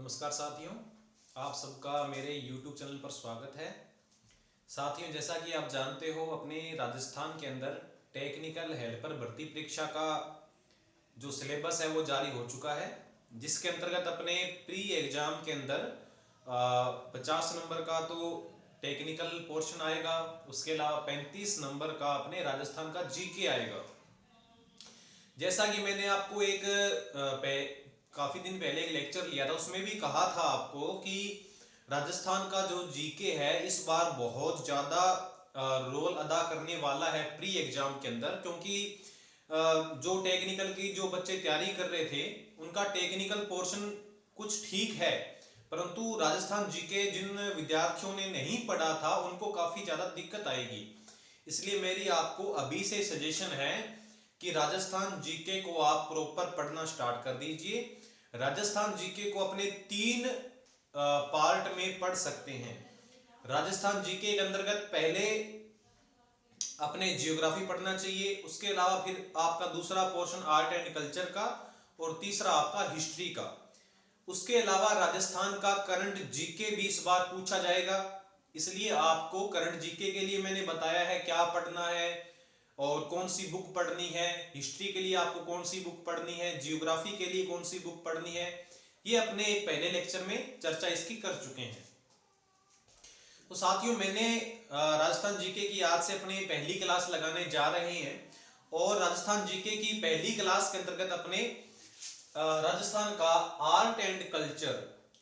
नमस्कार साथियों, आप सबका मेरे YouTube चैनल पर स्वागत है। साथियों, जैसा कि आप जानते हो, अपने राजस्थान के अंदर टेक्निकल हेल्पर भर्ती परीक्षा का जो सिलेबस है वो जारी हो चुका है, जिसके अंतर्गत अपने प्री एग्जाम के अंदर 50 नंबर का तो टेक्निकल पोर्शन आएगा। उसके अलावा 35 नंबर का अपने राजस्थान का जीके आएगा। जैसा कि मैंने आपको काफी दिन पहले एक लेक्चर लिया था, उसमें भी कहा था आपको कि राजस्थान का जो जीके है इस बार बहुत ज्यादा रोल अदा करने वाला है प्री एग्जाम के अंदर, क्योंकि जो टेक्निकल की जो बच्चे तैयारी कर रहे थे उनका टेक्निकल पोर्शन कुछ ठीक है, परंतु राजस्थान जीके जिन विद्यार्थियों ने नहीं पढ़ा था उनको काफी ज्यादा दिक्कत आएगी। इसलिए मेरी आपको अभी से सजेशन है कि राजस्थान जीके को आप प्रॉपर पढ़ना स्टार्ट कर दीजिए। राजस्थान जीके को अपने 3 पार्ट में पढ़ सकते हैं। राजस्थान जीके के अंतर्गत पहले अपने जियोग्राफी पढ़ना चाहिए, उसके अलावा फिर आपका दूसरा पोर्शन आर्ट एंड कल्चर का और तीसरा आपका हिस्ट्री का। उसके अलावा राजस्थान का करंट जीके भी इस बार पूछा जाएगा, इसलिए आपको करंट जीके के लिए मैंने बताया है क्या पढ़ना है और कौन सी बुक पढ़नी है। हिस्ट्री के लिए आपको कौन सी बुक पढ़नी है, जियोग्राफी के लिए कौन सी बुक पढ़नी है, ये अपने एक पहले लेक्चर में चर्चा इसकी कर चुके हैं। तो साथियों, मैंने राजस्थान जीके की आज से अपनी पहली क्लास लगाने जा रहे हैं और राजस्थान जीके की पहली क्लास के अंतर्गत अपने राजस्थान का आर्ट एंड कल्चर,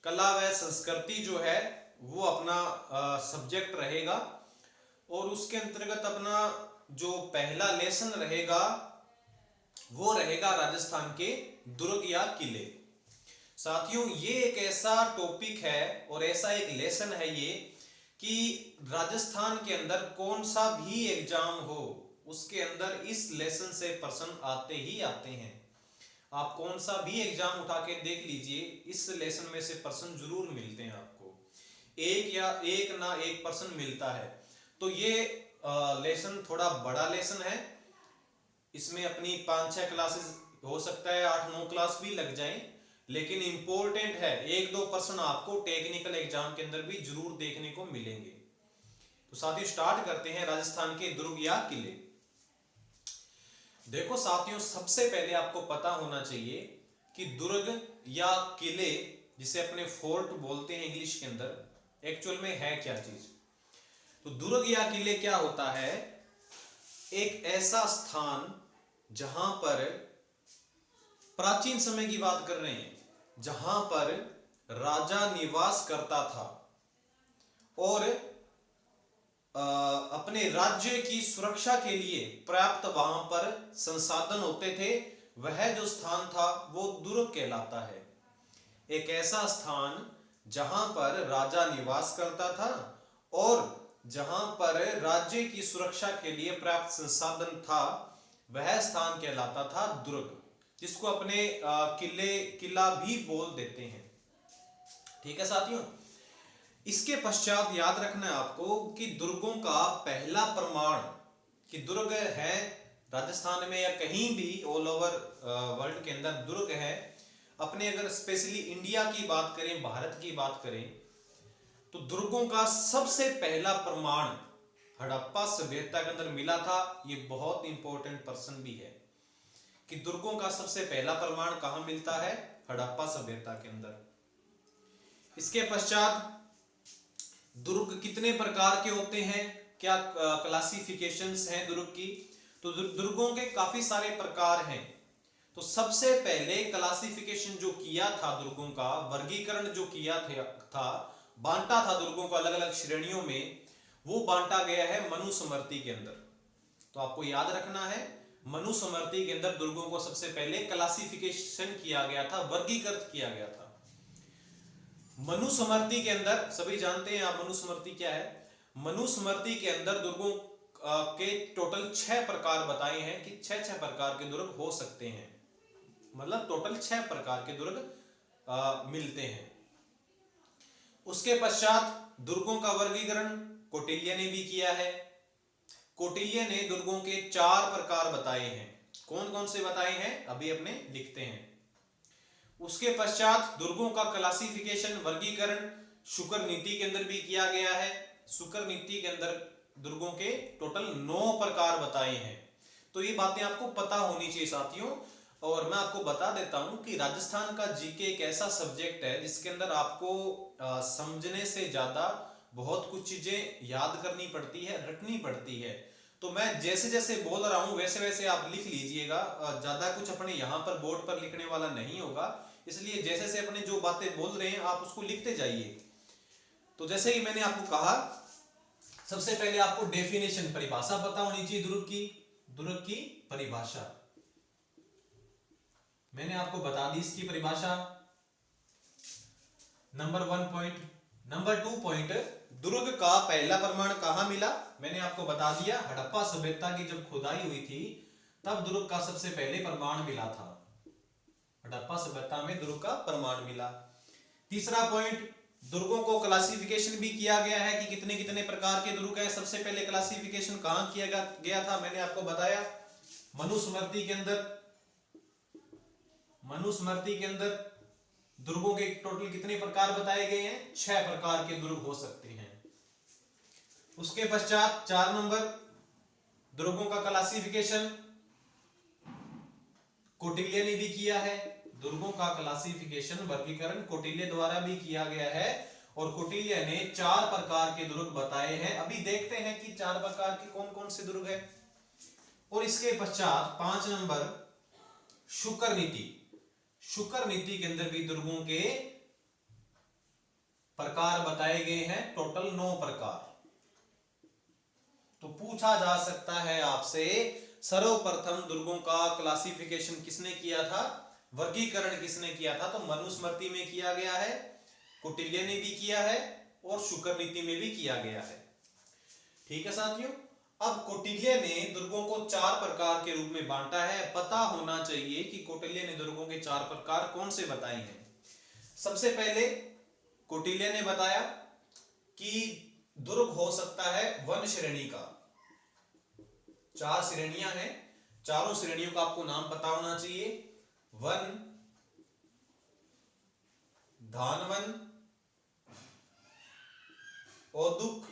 कला व संस्कृति जो है वो अपना सब्जेक्ट रहेगा और उसके अंतर्गत अपना जो पहला लेसन रहेगा वो रहेगा राजस्थान के दुर्ग या किले। साथियों, ये एक ऐसा टॉपिक है और ऐसा एक लेसन है ये कि राजस्थान के अंदर कौन सा भी एग्जाम हो उसके अंदर इस लेसन से प्रश्न आते ही आते हैं। आप कौन सा भी एग्जाम उठा के देख लीजिए, इस लेसन में से प्रश्न जरूर मिलते हैं आपको, एक ना एक प्रश्न मिलता है। तो ये लेसन थोड़ा बड़ा लेसन है, इसमें अपनी 5-6 क्लासेस हो सकता है 8-9 क्लास भी लग जाएं, लेकिन इंपॉर्टेंट है। 1-2 प्रश्न आपको टेक्निकल एग्जाम के अंदर भी जरूर देखने को मिलेंगे। तो साथियों, स्टार्ट करते हैं राजस्थान के दुर्ग या किले। देखो साथियों, सबसे पहले आपको पता होना चाहिए कि दुर्ग या किले, जिसे अपने फोर्ट बोलते हैं इंग्लिश के अंदर, एक्चुअल में है क्या चीज। तो दुर्ग या किले क्या होता है, एक ऐसा स्थान जहां पर प्राचीन समय की बात कर रहे हैं, जहां पर राजा निवास करता था और अपने राज्य की सुरक्षा के लिए पर्याप्त वहां पर संसाधन होते थे, वह जो स्थान था वो दुर्ग कहलाता है। एक ऐसा स्थान जहां पर राजा निवास करता था और जहां पर राज्य की सुरक्षा के लिए पर्याप्त संसाधन था, वह स्थान कहलाता था दुर्ग, जिसको अपने किला भी बोल देते हैं। ठीक है साथियों, इसके पश्चात याद रखना है आपको कि दुर्गों का पहला प्रमाण कि दुर्ग है राजस्थान में या कहीं भी ऑल ओवर वर्ल्ड के अंदर दुर्ग है। अपने अगर स्पेशली इंडिया की बात करें, भारत की बात करें, तो दुर्गों का सबसे पहला प्रमाण हड़प्पा सभ्यता के अंदर मिला था। ये बहुत इंपॉर्टेंट प्रश्न भी है कि दुर्गों का सबसे पहला प्रमाण कहां मिलता है, हड़प्पा सभ्यता के अंदर। इसके पश्चात दुर्ग कितने प्रकार के होते हैं, क्या क्लासिफिकेशंस हैं दुर्ग की, तो दुर्गों के काफी सारे प्रकार हैं। तो सबसे पहले क्लासिफिकेशन जो किया था दुर्गों का, वर्गीकरण जो किया था, बांटा था दुर्गों को अलग अलग श्रेणियों में, वो बांटा गया है मनुस्मृति के अंदर। तो आपको याद रखना है, मनुस्मृति के अंदर दुर्गों को सबसे पहले क्लासिफिकेशन किया गया था, वर्गीकृत किया गया था। मनुस्मृति के अंदर सभी जानते हैं आप मनुस्मृति क्या है। मनुस्मृति के अंदर दुर्गों के टोटल 6 प्रकार बताए हैं कि 6 प्रकार के दुर्ग हो सकते हैं, मतलब टोटल 6 प्रकार के दुर्ग मिलते हैं। उसके पश्चात दुर्गों का वर्गीकरण कौटिल्य ने भी किया है। कौटिल्य ने दुर्गों के 4 प्रकार बताए हैं। कौन कौन से बताए हैं अभी अपने लिखते हैं। उसके पश्चात दुर्गों का क्लासिफिकेशन, वर्गीकरण शुकर नीति के अंदर भी किया गया है। शुकर नीति के अंदर दुर्गों के टोटल 9 प्रकार बताए हैं। तो ये बातें आपको पता होनी चाहिए साथियों। और मैं आपको बता देता हूं कि राजस्थान का जीके एक ऐसा सब्जेक्ट है जिसके अंदर आपको समझने से ज्यादा बहुत कुछ चीजें याद करनी पड़ती है, रटनी पड़ती है। तो मैं जैसे जैसे बोल रहा हूं वैसे वैसे आप लिख लीजिएगा। ज्यादा कुछ अपने यहाँ पर बोर्ड पर लिखने वाला नहीं होगा, इसलिए जैसे जैसे अपने जो बातें बोल रहे हैं आप उसको लिखते जाइए। तो जैसे कि मैंने आपको कहा, सबसे पहले आपको डेफिनेशन, परिभाषा पता होनी चाहिए दुर्ग की परिभाषा। मैंने आपको बता दी इसकी परिभाषा। नंबर 2 पॉइंट, दुर्ग का पहला प्रमाण कहां मिला? मैंने आपको बता दिया, हड़प्पा सभ्यता की जब खुदाई हुई थी तब दुर्ग का सबसे पहले प्रमाण मिला था। हड़प्पा सभ्यता में दुर्ग का प्रमाण मिला। तीसरा पॉइंट, दुर्गों को क्लासिफिकेशन भी किया गया है कि कितने कितने प्रकार के दुर्ग हैं। सबसे पहले क्लासिफिकेशन कहां किया गया था? मैंने आपको बताया, मनुस्मृति के अंदर दुर्गों के टोटल कितने प्रकार बताए गए हैं? 6 प्रकार के दुर्ग हो सकते हैं। उसके पश्चात 4 नंबर, दुर्गों का क्लासिफिकेशन कौटिल्य ने भी किया है। दुर्गों का क्लासिफिकेशन, वर्गीकरण कौटिल्य द्वारा भी किया गया है और कौटिल्य ने 4 प्रकार के दुर्ग बताए हैं। अभी देखते हैं कि 4 प्रकार के कौन कौन से दुर्ग है। और इसके पश्चात 5 नंबर, शुकर नीति। शुकर नीति के अंदर भी दुर्गों के प्रकार बताए गए हैं, टोटल 9 प्रकार। तो पूछा जा सकता है आपसे, सर्वप्रथम दुर्गों का क्लासिफिकेशन किसने किया था, वर्गीकरण किसने किया था? तो मनुस्मृति में किया गया है, कौटिल्य ने भी किया है और शुकर नीति में भी किया गया है। ठीक है साथियों। अब कौटिल्य ने दुर्गों को 4 प्रकार के रूप में बांटा है। पता होना चाहिए कि कौटिल्य ने दुर्गों के 4 प्रकार कौन से बताए हैं। सबसे पहले कौटिल्य ने बताया कि दुर्ग हो सकता है वन श्रेणी का। 4 श्रेणियां हैं, चारों श्रेणियों का आपको नाम पता होना चाहिए। वन, धानवन, औदुक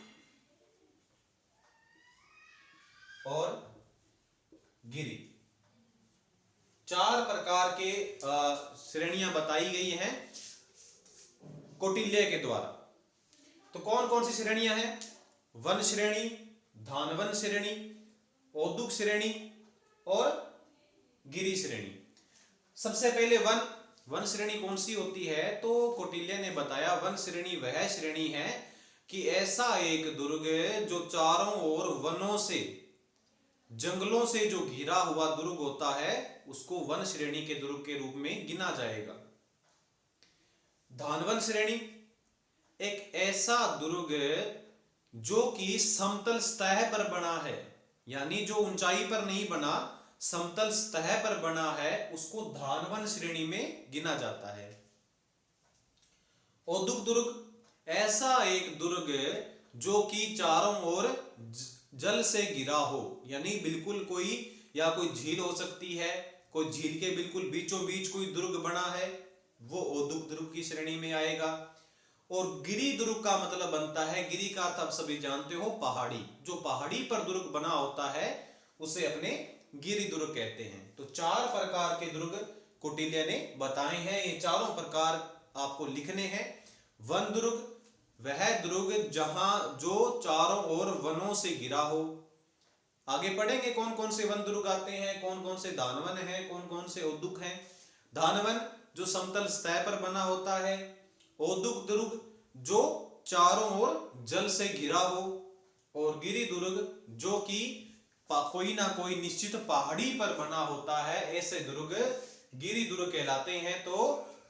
और गिरी। 4 प्रकार के श्रेणियां बताई गई हैं कौटिल्य के द्वारा। तो कौन कौन सी श्रेणियां हैं? वन श्रेणी, धानवन श्रेणी, औदुक श्रेणी और गिरी श्रेणी। सबसे पहले वन श्रेणी कौन सी होती है? तो कौटिल्य ने बताया, वन श्रेणी वह श्रेणी है कि ऐसा एक दुर्ग जो चारों ओर वनों से, जंगलों से जो घिरा हुआ दुर्ग होता है उसको वन श्रेणी के दुर्ग के रूप में गिना जाएगा। धानवन श्रेणी एक ऐसा दुर्ग जो कि समतल सतह पर बना है, यानी जो ऊंचाई पर नहीं बना, समतल सतह पर बना है, उसको धानवन श्रेणी में गिना जाता है। औदुक दुर्ग ऐसा एक दुर्ग जो कि चारों ओर जल से घिरा हो, यानी बिल्कुल कोई झील हो सकती है, कोई झील के बिल्कुल बीचों बीच कोई दुर्ग बना है, वो औदुक दुर्ग की श्रेणी में आएगा। और गिरी दुर्ग का मतलब बनता है, गिरी का अर्थ आप सभी जानते हो पहाड़ी, जो पहाड़ी पर दुर्ग बना होता है उसे अपने गिरी दुर्ग कहते हैं। तो 4 प्रकार के दुर्ग कौटिल्य ने बताए हैं, ये चारों प्रकार आपको लिखने हैं। वन दुर्ग वह दुर्ग जहां जो चारों ओर वनों से घिरा हो। आगे पढ़ेंगे कौन कौन से वन दुर्ग आते हैं, कौन कौन से धानवन हैं, कौन कौन से औदुक हैं। धानवन जो समतल सतह पर बना होता है, औदुक दुर्ग जो चारों ओर जल से घिरा हो, और गिरी दुर्ग जो कि कोई ना कोई निश्चित पहाड़ी पर बना होता है, ऐसे दुर्ग गिरी दुर्ग कहलाते हैं। तो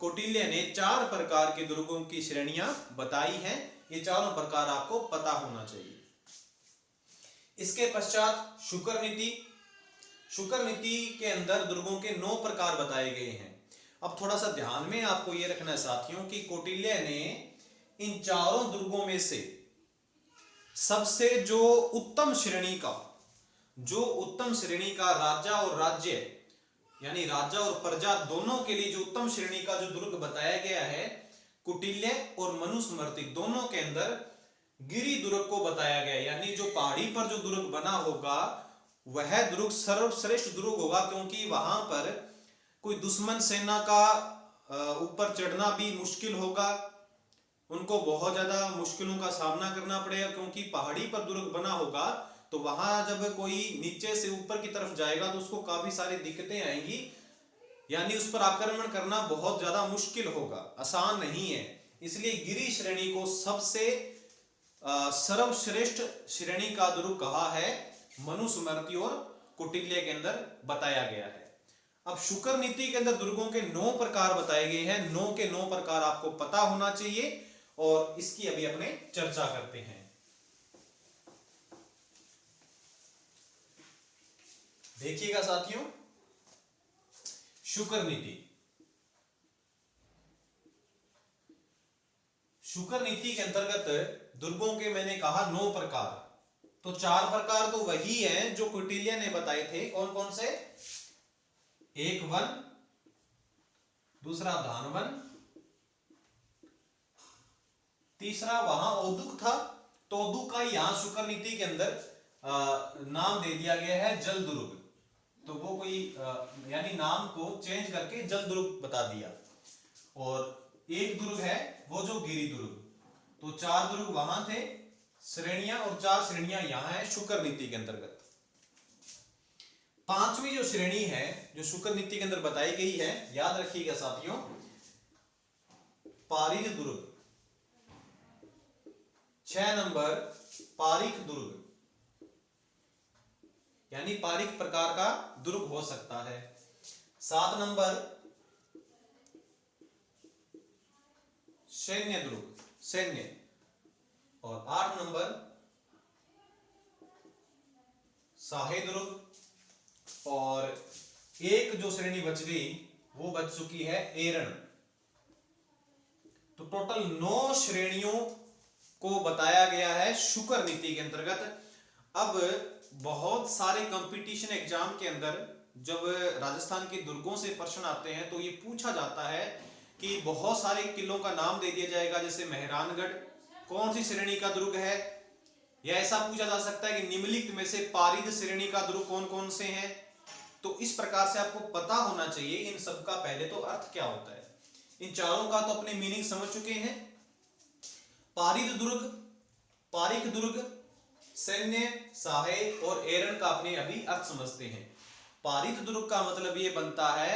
कौटिल्य ने 4 प्रकार के दुर्गों की श्रेणियां बताई हैं, ये चारों प्रकार आपको पता होना चाहिए। इसके पश्चात शुकर नीति। शुकर नीति के अंदर दुर्गों के 9 प्रकार बताए गए हैं। अब थोड़ा सा ध्यान में आपको यह रखना है साथियों कि कौटिल्य ने इन चारों दुर्गों में से सबसे जो उत्तम श्रेणी का राजा और राज्य यानी राजा और प्रजा दोनों के लिए जो उत्तम श्रेणी का जो दुर्ग बताया गया है, कुटिल्य और मनुस्मृति दोनों के अंदर गिरि दुर्ग को बताया गया, यानी जो पहाड़ी पर जो दुर्ग बना होगा वह दुर्ग सर्वश्रेष्ठ दुर्ग होगा, क्योंकि वहां पर कोई दुश्मन सेना का ऊपर चढ़ना भी मुश्किल होगा, उनको बहुत ज्यादा मुश्किलों का सामना करना पड़ेगा, क्योंकि पहाड़ी पर दुर्ग बना होगा तो वहां जब कोई नीचे से ऊपर की तरफ जाएगा तो उसको काफी सारी दिक्कतें आएंगी, यानी उस पर आक्रमण करना बहुत ज्यादा मुश्किल होगा, आसान नहीं है। इसलिए गिरि श्रेणी को सबसे सर्वश्रेष्ठ श्रेणी का दुर्ग कहा है, मनुस्मृति और कुटिल्य के अंदर बताया गया है। अब शुकर नीति के अंदर दुर्गों के 9 प्रकार बताए गए हैं, 9 के 9 प्रकार आपको पता होना चाहिए और इसकी अभी अपने चर्चा करते हैं। देखिएगा साथियों, शुकर नीति, शुकर नीति के अंतर्गत दुर्गों के मैंने कहा 9 प्रकार, तो 4 प्रकार तो वही हैं जो कुटिल्य ने बताए थे। कौन कौन से? एक वन, दूसरा धानवन, तीसरा वहां औदुक था, तो औदुक का यहां शुकर नीति के अंदर नाम दे दिया गया है जल दुर्ग, तो वो कोई यानी नाम को चेंज करके जल दुर्ग बता दिया। और एक दुर्ग है वो जो गिरि दुर्ग, तो 4 दुर्ग वहां थे श्रेणियां, और 4 श्रेणियां यहां है शुकर नीति के अंतर्गत। 5वीं जो श्रेणी है जो शुकर नीति के अंदर बताई गई है, याद रखिएगा साथियों, पारिक दुर्ग। 6 नंबर पारिक दुर्ग, यानी पारिक प्रकार का दुर्ग हो सकता है। 7 नंबर सैन्य दुर्ग, सैन्य। और 8 नंबर साहे दुर्ग। और एक जो श्रेणी बच गई वो बच चुकी है एरण। तो टोटल 9 श्रेणियों को बताया गया है शुकर नीति के अंतर्गत। अब बहुत सारे कंपटीशन एग्जाम के अंदर जब राजस्थान के दुर्गों से प्रश्न आते हैं तो ये पूछा जाता है कि बहुत सारे किलों का नाम दे दिया जाएगा, जैसे मेहरानगढ़ कौन सी श्रेणी का दुर्ग है, या ऐसा पूछा जा सकता है कि निम्नलिखित में से पारिद श्रेणी का दुर्ग कौन कौन से हैं। तो इस प्रकार से आपको पता होना चाहिए इन सब का पहले तो अर्थ क्या होता है। इन चारों का तो अपने मीनिंग समझ चुके हैं। पारिद दुर्ग, पारिक दुर्ग, सैन्य, साहे और एरण का अपने अभी अर्थ समझते हैं। पारिद दुर्ग का मतलब ये बनता है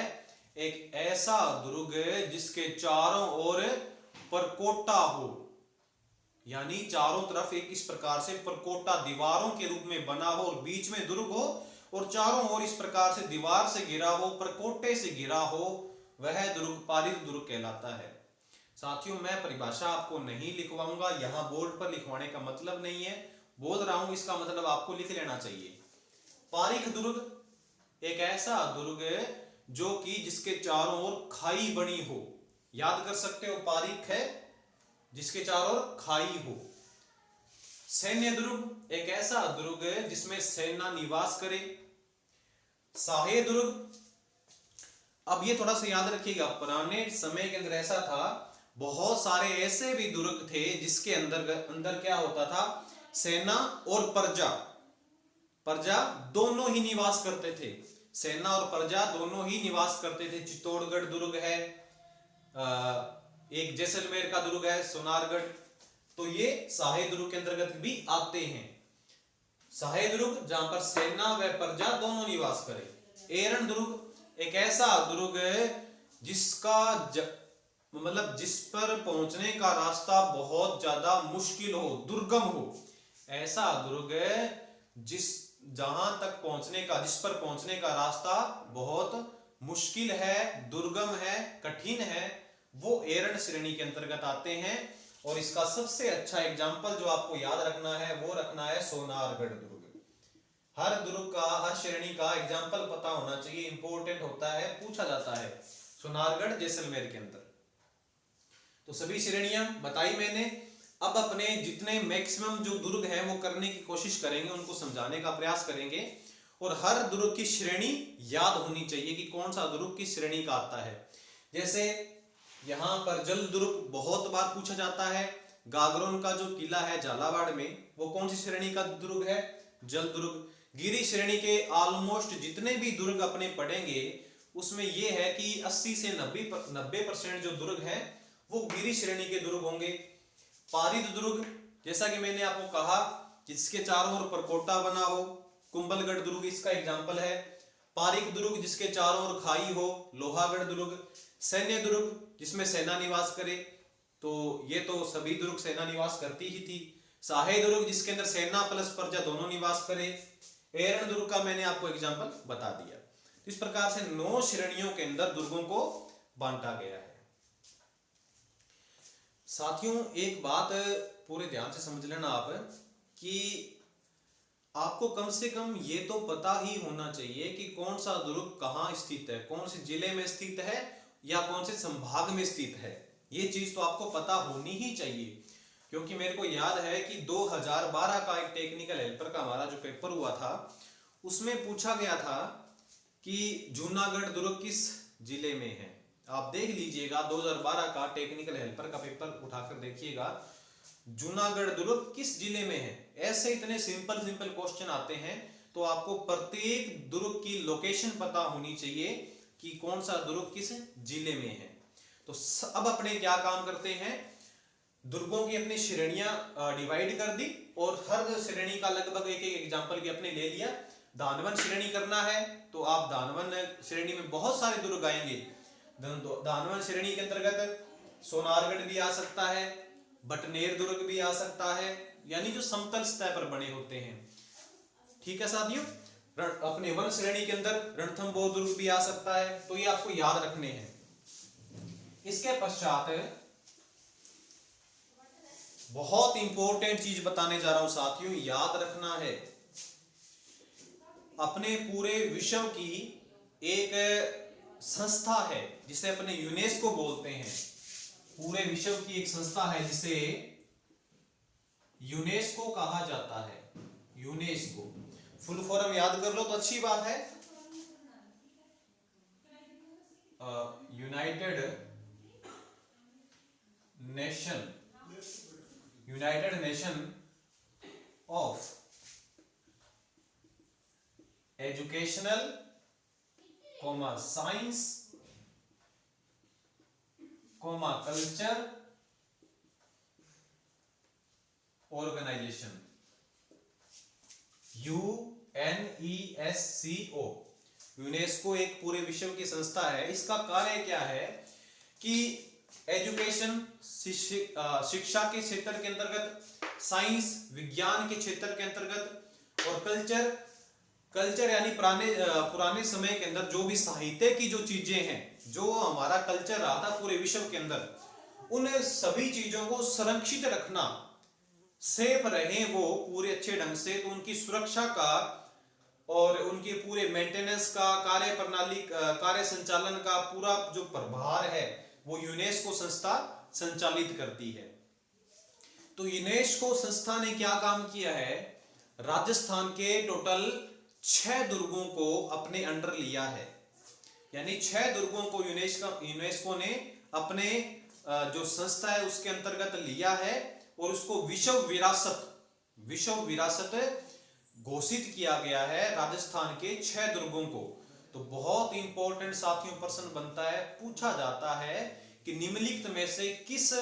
एक ऐसा दुर्ग जिसके चारों ओर परकोटा हो, यानी चारों तरफ एक इस प्रकार से परकोटा दीवारों के रूप में बना हो और बीच में दुर्ग हो और चारों ओर इस प्रकार से दीवार से घिरा हो, परकोटे से घिरा हो, वह दुर्ग पारिद दुर्ग कहलाता है। साथियों मैं परिभाषा आपको नहीं लिखवाऊंगा, यहां बोर्ड पर लिखवाने का मतलब नहीं है, बोल रहा हूं इसका मतलब आपको लिख लेना चाहिए। पारिक दुर्ग एक ऐसा दुर्ग जो कि जिसके चारों ओर खाई बनी हो, याद कर सकते हो, पारिक है जिसके चारों ओर खाई हो। सैन्य दुर्ग एक ऐसा दुर्ग जिसमें सेना निवास करे। साहे दुर्ग, अब ये थोड़ा सा याद रखिएगा, पुराने समय के अंदर ऐसा था, बहुत सारे ऐसे भी दुर्ग थे जिसके अंदर क्या होता था, सेना और प्रजा दोनों ही निवास करते थे, सेना और प्रजा दोनों ही निवास करते थे। चित्तौड़गढ़ दुर्ग है, एक जैसलमेर का दुर्ग है सोनारगढ़, तो ये साहे दुर्ग के अंतर्गत भी आते हैं। साहे दुर्ग जहां पर सेना व प्रजा दोनों निवास करे। एरण दुर्ग एक ऐसा दुर्ग है जिसका मतलब जिस पर पहुंचने का रास्ता बहुत ज्यादा मुश्किल हो, दुर्गम हो, ऐसा दुर्ग जहां तक पहुंचने का, जिस पर पहुंचने का रास्ता बहुत मुश्किल है, दुर्गम है, कठिन है, वो एरण श्रेणी के अंतर्गत आते हैं। और इसका सबसे अच्छा एग्जाम्पल जो आपको याद रखना है वो रखना है सोनारगढ़ दुर्ग। हर दुर्ग का, हर श्रेणी का एग्जाम्पल पता होना चाहिए, इंपॉर्टेंट होता है, पूछा जाता है सोनारगढ़ जैसलमेर के अंदर। तो सभी श्रेणियां बताई मैंने। अब अपने जितने मैक्सिमम जो दुर्ग हैं वो करने की कोशिश करेंगे, उनको समझाने का प्रयास करेंगे और हर दुर्ग की श्रेणी याद होनी चाहिए कि कौन सा दुर्ग किस श्रेणी का आता है। जैसे यहाँ पर जल दुर्ग बहुत बार पूछा जाता है। गागरोन का जो किला है झालावाड़ में, वो कौन सी श्रेणी का दुर्ग है? जल दुर्ग। गिरी श्रेणी के ऑलमोस्ट जितने भी दुर्ग अपने पढ़ेंगे उसमें ये है कि 80 से 90% जो दुर्ग है वो गिरी श्रेणी के दुर्ग होंगे। पारिद दुर्ग, जैसा कि मैंने आपको कहा, जिसके चारों ओर परकोटा बना हो, कुंभलगढ़ दुर्ग इसका एग्जाम्पल है। पारिक दुर्ग जिसके चारों ओर खाई हो, लोहागढ़ दुर्ग। सैन्य दुर्ग जिसमें सेना निवास करे, तो ये तो सभी दुर्ग सेना निवास करती ही थी। सहाय दुर्ग जिसके अंदर सेना प्लस प्रजा दोनों निवास करे। एरण दुर्ग का मैंने आपको एग्जाम्पल बता दिया। इस प्रकार से 9 श्रेणियों के अंदर दुर्गों को बांटा गया है। साथियों, एक बात पूरे ध्यान से समझ लेना आप कि आपको कम से कम ये तो पता ही होना चाहिए कि कौन सा दुर्ग कहाँ स्थित है, कौन से जिले में स्थित है या कौन से संभाग में स्थित है। ये चीज तो आपको पता होनी ही चाहिए, क्योंकि मेरे को याद है कि 2012 का एक टेक्निकल हेल्पर का हमारा जो पेपर हुआ था उसमें पूछा गया था कि जूनागढ़ दुर्ग किस जिले में है। आप देख लीजिएगा 2012 का टेक्निकल हेल्पर का पेपर उठाकर देखिएगा, जूनागढ़ दुर्ग किस जिले में है। ऐसे इतने सिंपल क्वेश्चन आते हैं, तो आपको प्रत्येक दुर्ग की लोकेशन पता होनी चाहिए कि कौन सा दुर्ग किस जिले में है। तो अब अपने क्या काम करते हैं, दुर्गों की अपनी श्रेणियां डिवाइड कर दी और हर श्रेणी का लगभग एक एग्जांपल भी अपने ले लिया। दानवन श्रेणी करना है तो आप दानवन श्रेणी में बहुत सारे दुर्ग आएंगे। दानवन श्रेणी के अंतर्गत सोनारगढ़ भी आ सकता है, बटनेर दुर्ग भी आ सकता है, यानी जो समतल सतह पर बने होते हैं। ठीक है साथियों, अपने वन श्रेणी के अंदर रणथंभौर दुर्ग भी आ सकता है, तो ये आपको याद रखने हैं। इसके पश्चात बहुत इंपॉर्टेंट चीज बताने जा रहा हूं साथियों, याद रखना है। अपने पूरे विश्व की एक संस्था है जिसे अपने यूनेस्को बोलते हैं। पूरे विश्व की एक संस्था है जिसे यूनेस्को कहा जाता है। यूनेस्को फुल फॉर्म याद कर लो तो अच्छी बात है। United nation of educational science culture organisation, UNESCO। UNESCO एक पूरे विश्व की संस्था है। इसका कार्य क्या है कि एजुकेशन शिक्षा के क्षेत्र के अंतर्गत, साइंस विज्ञान के क्षेत्र के अंतर्गत, और कल्चर यानी पुराने समय के अंदर जो भी साहित्य की जो चीजें हैं, जो हमारा कल्चर रहा था पूरे विश्व के अंदर, उन सभी चीजों को संरक्षित रखना, सेफ रहे वो पूरे अच्छे ढंग से, तो उनकी सुरक्षा का और उनके पूरे मेंटेनेंस का, कार्य प्रणाली, कार्य संचालन का पूरा जो प्रभार है वो यूनेस्को संस्था संचालित करती है। तो यूनेस्को संस्था ने क्या काम किया है, राजस्थान के टोटल 6 दुर्गों को अपने अंडर लिया है। यानी 6 दुर्गों को यूनेस्को ने अपने जो संस्था है उसके अंतर्गत लिया है और उसको विश्व विरासत घोषित किया गया है राजस्थान के 6 दुर्गों को। तो बहुत इंपॉर्टेंट साथियों प्रश्न बनता है, पूछा जाता है कि निम्नलिखित में से किस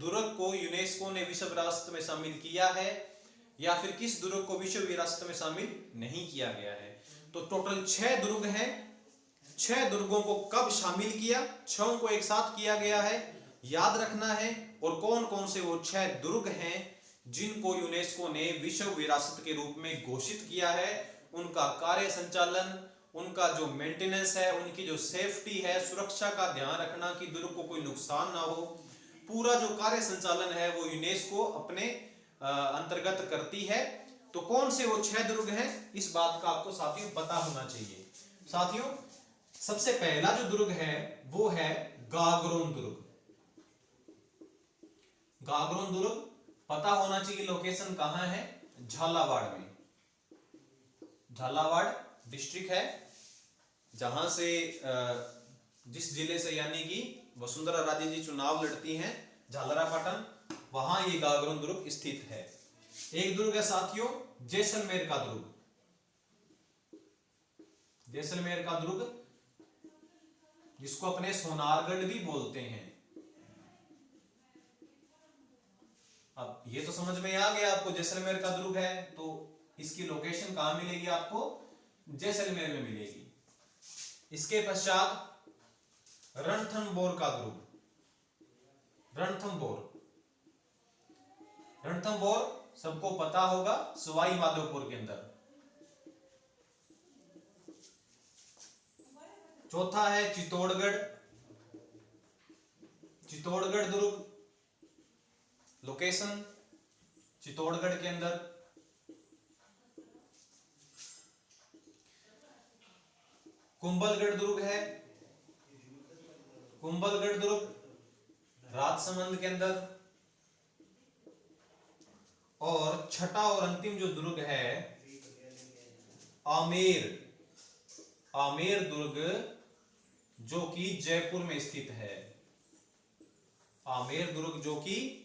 दुर्ग को यूनेस्को ने विश्व विरासत में शामिल किया है या फिर किस दुर्ग को विश्व विरासत में शामिल नहीं किया गया है। तो टोटल 6 दुर्ग हैं। 6 दुर्गों को कब शामिल किया, 6 को एक साथ किया गया है, याद रखना है। और कौन कौन से वो 6 दुर्ग हैं जिनको यूनेस्को ने विश्व विरासत के रूप में घोषित किया है, उनका कार्य संचालन, उनका जो मेंटेनेंस है, उनकी जो सेफ्टी है, सुरक्षा का ध्यान रखना कि दुर्ग को कोई नुकसान ना हो, पूरा जो कार्य संचालन है वो यूनेस्को अपने अंतर्गत करती है। तो कौन से वो 6 दुर्ग हैं, इस बात का आपको साथियों पता होना चाहिए। साथियों, सबसे पहला जो दुर्ग है वो है गागरोन दुर्ग। गागरोन दुर्ग पता होना चाहिए लोकेशन कहां है, झालावाड़ में। झालावाड़ डिस्ट्रिक्ट है जहां से जिस जिले से यानी कि वसुंधरा राजे जी चुनाव लड़ती हैं, झालरापाटन, वहां ये गागरोन दुर्ग स्थित है। एक दुर्ग है साथियों जैसलमेर का दुर्ग। जैसलमेर का दुर्ग जिसको अपने सोनारगढ़ भी बोलते हैं। अब ये तो समझ में आ गया आपको, जैसलमेर का दुर्ग है तो इसकी लोकेशन कहां मिलेगी आपको, जैसलमेर में मिलेगी। इसके पश्चात रणथंबोर का दुर्ग। रणथंबोर सबको पता होगा, सवाई माधोपुर के अंदर। चौथा है चित्तौड़गढ़ दुर्ग। लोकेशन चित्तौड़गढ़ के अंदर। कुंभलगढ़ दुर्ग है, कुंभलगढ़ दुर्ग राजसमंद के अंदर। और छठा और अंतिम जो दुर्ग है आमेर दुर्ग जो कि जयपुर में स्थित है। आमेर दुर्ग जो कि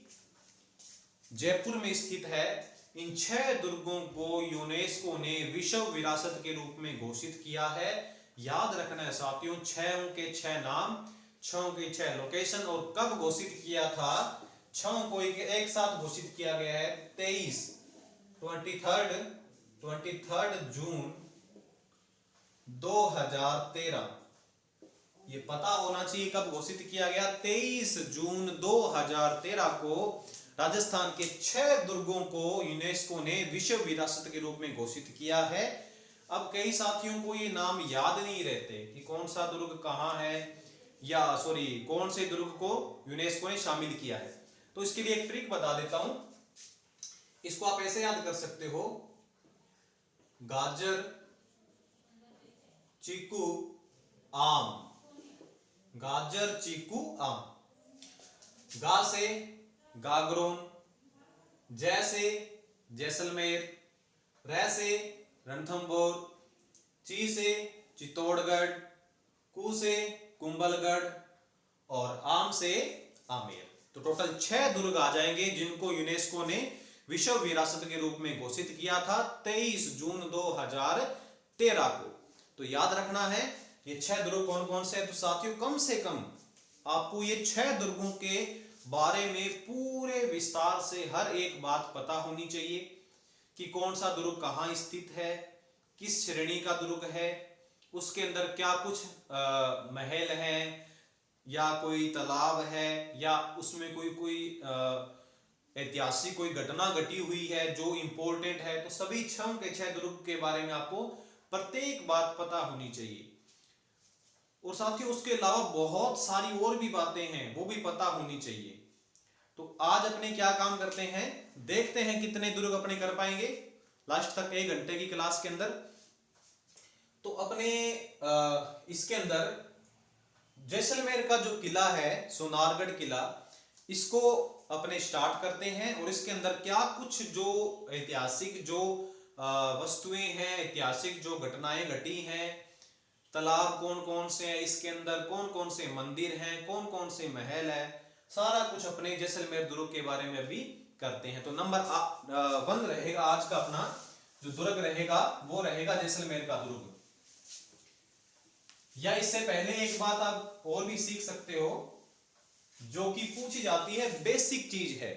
जयपुर में स्थित है। इन 6 दुर्गों को यूनेस्को ने विश्व विरासत के रूप में घोषित किया है। याद रखना है साथियों, 6 के 6 नाम, 6 के 6 लोकेशन, और कब घोषित किया था। 6 को एक साथ घोषित किया गया है 23 जून 2013। ये पता होना चाहिए कब घोषित किया गया। 23 जून 2013 को राजस्थान के 6 दुर्गों को यूनेस्को ने विश्व विरासत के रूप में घोषित किया है। अब कई साथियों को ये नाम याद नहीं रहते कि कौन सा दुर्ग कहां है, या कौन से दुर्ग को यूनेस्को ने शामिल किया है। तो इसके लिए एक ट्रिक बता देता हूं, इसको आप ऐसे याद कर सकते हो, गाजर, चीकू, आम। गाजर, चीकू, आम। गा से गागरोन, जय से जैसलमेर, रै से रणथंबोर, ची से चित्तौड़गढ़, कू से कुंभलगढ़ और आम से आमेर। तो टोटल 6 दुर्ग आ जाएंगे जिनको यूनेस्को ने विश्व विरासत के रूप में घोषित किया था 23 जून 2013 को। तो याद रखना है ये 6 दुर्ग कौन कौन से हैं। तो साथियों कम से कम आपको ये 6 दुर्गों के बारे में पूरे विस्तार से हर एक बात पता होनी चाहिए कि कौन सा दुर्ग कहाँ स्थित है, किस श्रेणी का दुर्ग है, उसके अंदर क्या कुछ महल है, या कोई तालाब है, या उसमें कोई ऐतिहासिक कोई घटना घटी हुई है जो इंपॉर्टेंट है। तो सभी 6 के 6 दुर्ग के बारे में आपको प्रत्येक बात पता होनी चाहिए। और साथियों उसके अलावा बहुत सारी और भी बातें हैं, वो भी पता होनी चाहिए। तो आज अपने क्या काम करते हैं, देखते हैं कितने दुर्ग अपने कर पाएंगे लास्ट तक 1 घंटे की क्लास के अंदर। तो अपने इसके अंदर जैसलमेर का जो किला है, सोनारगढ़ किला, इसको अपने स्टार्ट करते हैं। और इसके अंदर क्या कुछ जो ऐतिहासिक जो वस्तुएं हैं, ऐतिहासिक जो घटनाएं घटी हैं, तालाब कौन कौन से हैं, इसके अंदर कौन कौन से मंदिर हैं, कौन कौन से महल है, सारा कुछ अपने जैसलमेर दुर्ग के बारे में भी करते हैं। तो नंबर 1 रहेगा आज का अपना जो दुर्ग रहेगा वो रहेगा जैसलमेर का दुर्ग। या इससे पहले एक बात आप और भी सीख सकते हो जो कि पूछी जाती है, बेसिक चीज है।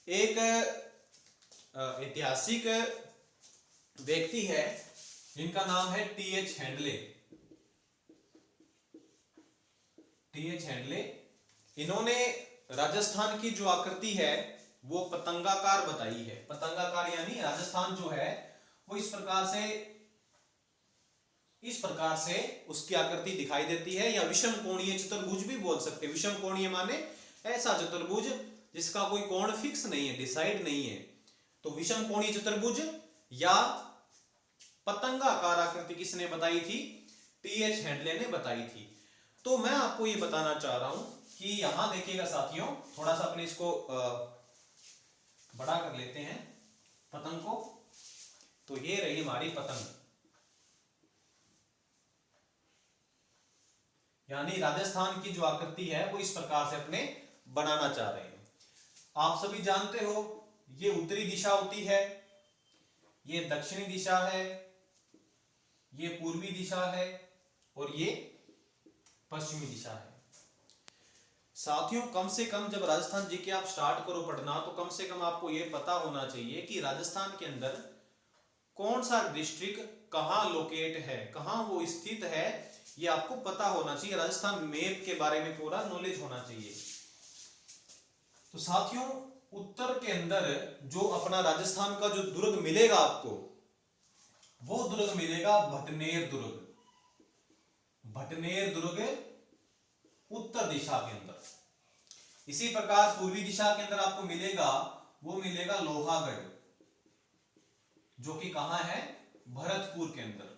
एक ऐतिहासिक व्यक्ति है जिनका नाम है टी.एच. हैंडले। टी.एच. हैंडले, इन्होंने राजस्थान की जो आकृति है वो पतंगाकार बताई है। पतंगाकार यानी राजस्थान जो है वो इस प्रकार से उसकी आकृति दिखाई देती है, या विषम कोणीय चतुर्भुज भी बोल सकते हैं। विषम कोणीय माने ऐसा चतुर्भुज जिसका कोई कोण फिक्स नहीं है, डिसाइड नहीं है। तो विषम कोणीय चतुर्भुज या पतंगाकार आकृति किसने बताई थी, टी.एच. हैंडले ने बताई थी। तो मैं आपको ये बताना चाह रहा हूं कि यहां देखिएगा साथियों, थोड़ा सा अपने इसको बड़ा कर लेते हैं पतंग को। तो ये रही हमारी पतंग। यानी राजस्थान की जो आकृति है वो इस प्रकार से अपने बनाना चाह रहे हैं। आप सभी जानते हो ये उत्तरी दिशा होती है, ये दक्षिणी दिशा है, ये पूर्वी दिशा है और ये पश्चिमी दिशा है। साथियों कम से कम जब राजस्थान जीके आप स्टार्ट करो पढ़ना तो कम से कम आपको ये पता होना चाहिए कि राजस्थान के अंदर कौन सा डिस्ट्रिक्ट कहाँ लोकेट है, कहाँ वो स्थित है, ये आपको पता होना चाहिए। राजस्थान मैप के बारे में पूरा नॉलेज होना चाहिए। तो साथियों उत्तर के अंदर जो अपना राजस्थान का जो दुर्ग मिलेगा आपको, वो दुर्ग मिलेगा भटनेर दुर्ग। भटनेर दुर्ग उत्तर दिशा के अंदर। इसी प्रकार पूर्वी दिशा के अंदर आपको मिलेगा, वो मिलेगा लोहागढ़, जो कि कहां है, भरतपुर के अंदर।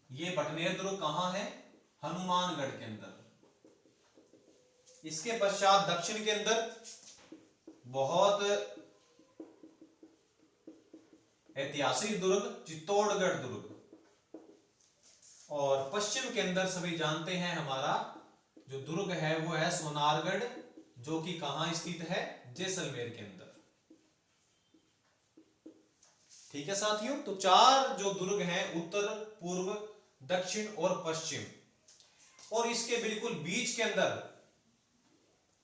ये भटनेर दुर्ग कहां है, हनुमानगढ़ के अंदर। इसके पश्चात दक्षिण के अंदर बहुत ऐतिहासिक दुर्ग चित्तौड़गढ़ दुर्ग, और पश्चिम के अंदर सभी जानते हैं हमारा जो दुर्ग है वो है सोनारगढ़, जो कि कहां स्थित है, जैसलमेर के अंदर। ठीक है साथियों, तो चार जो दुर्ग हैं उत्तर, पूर्व, दक्षिण और पश्चिम, और इसके बिल्कुल बीच के अंदर,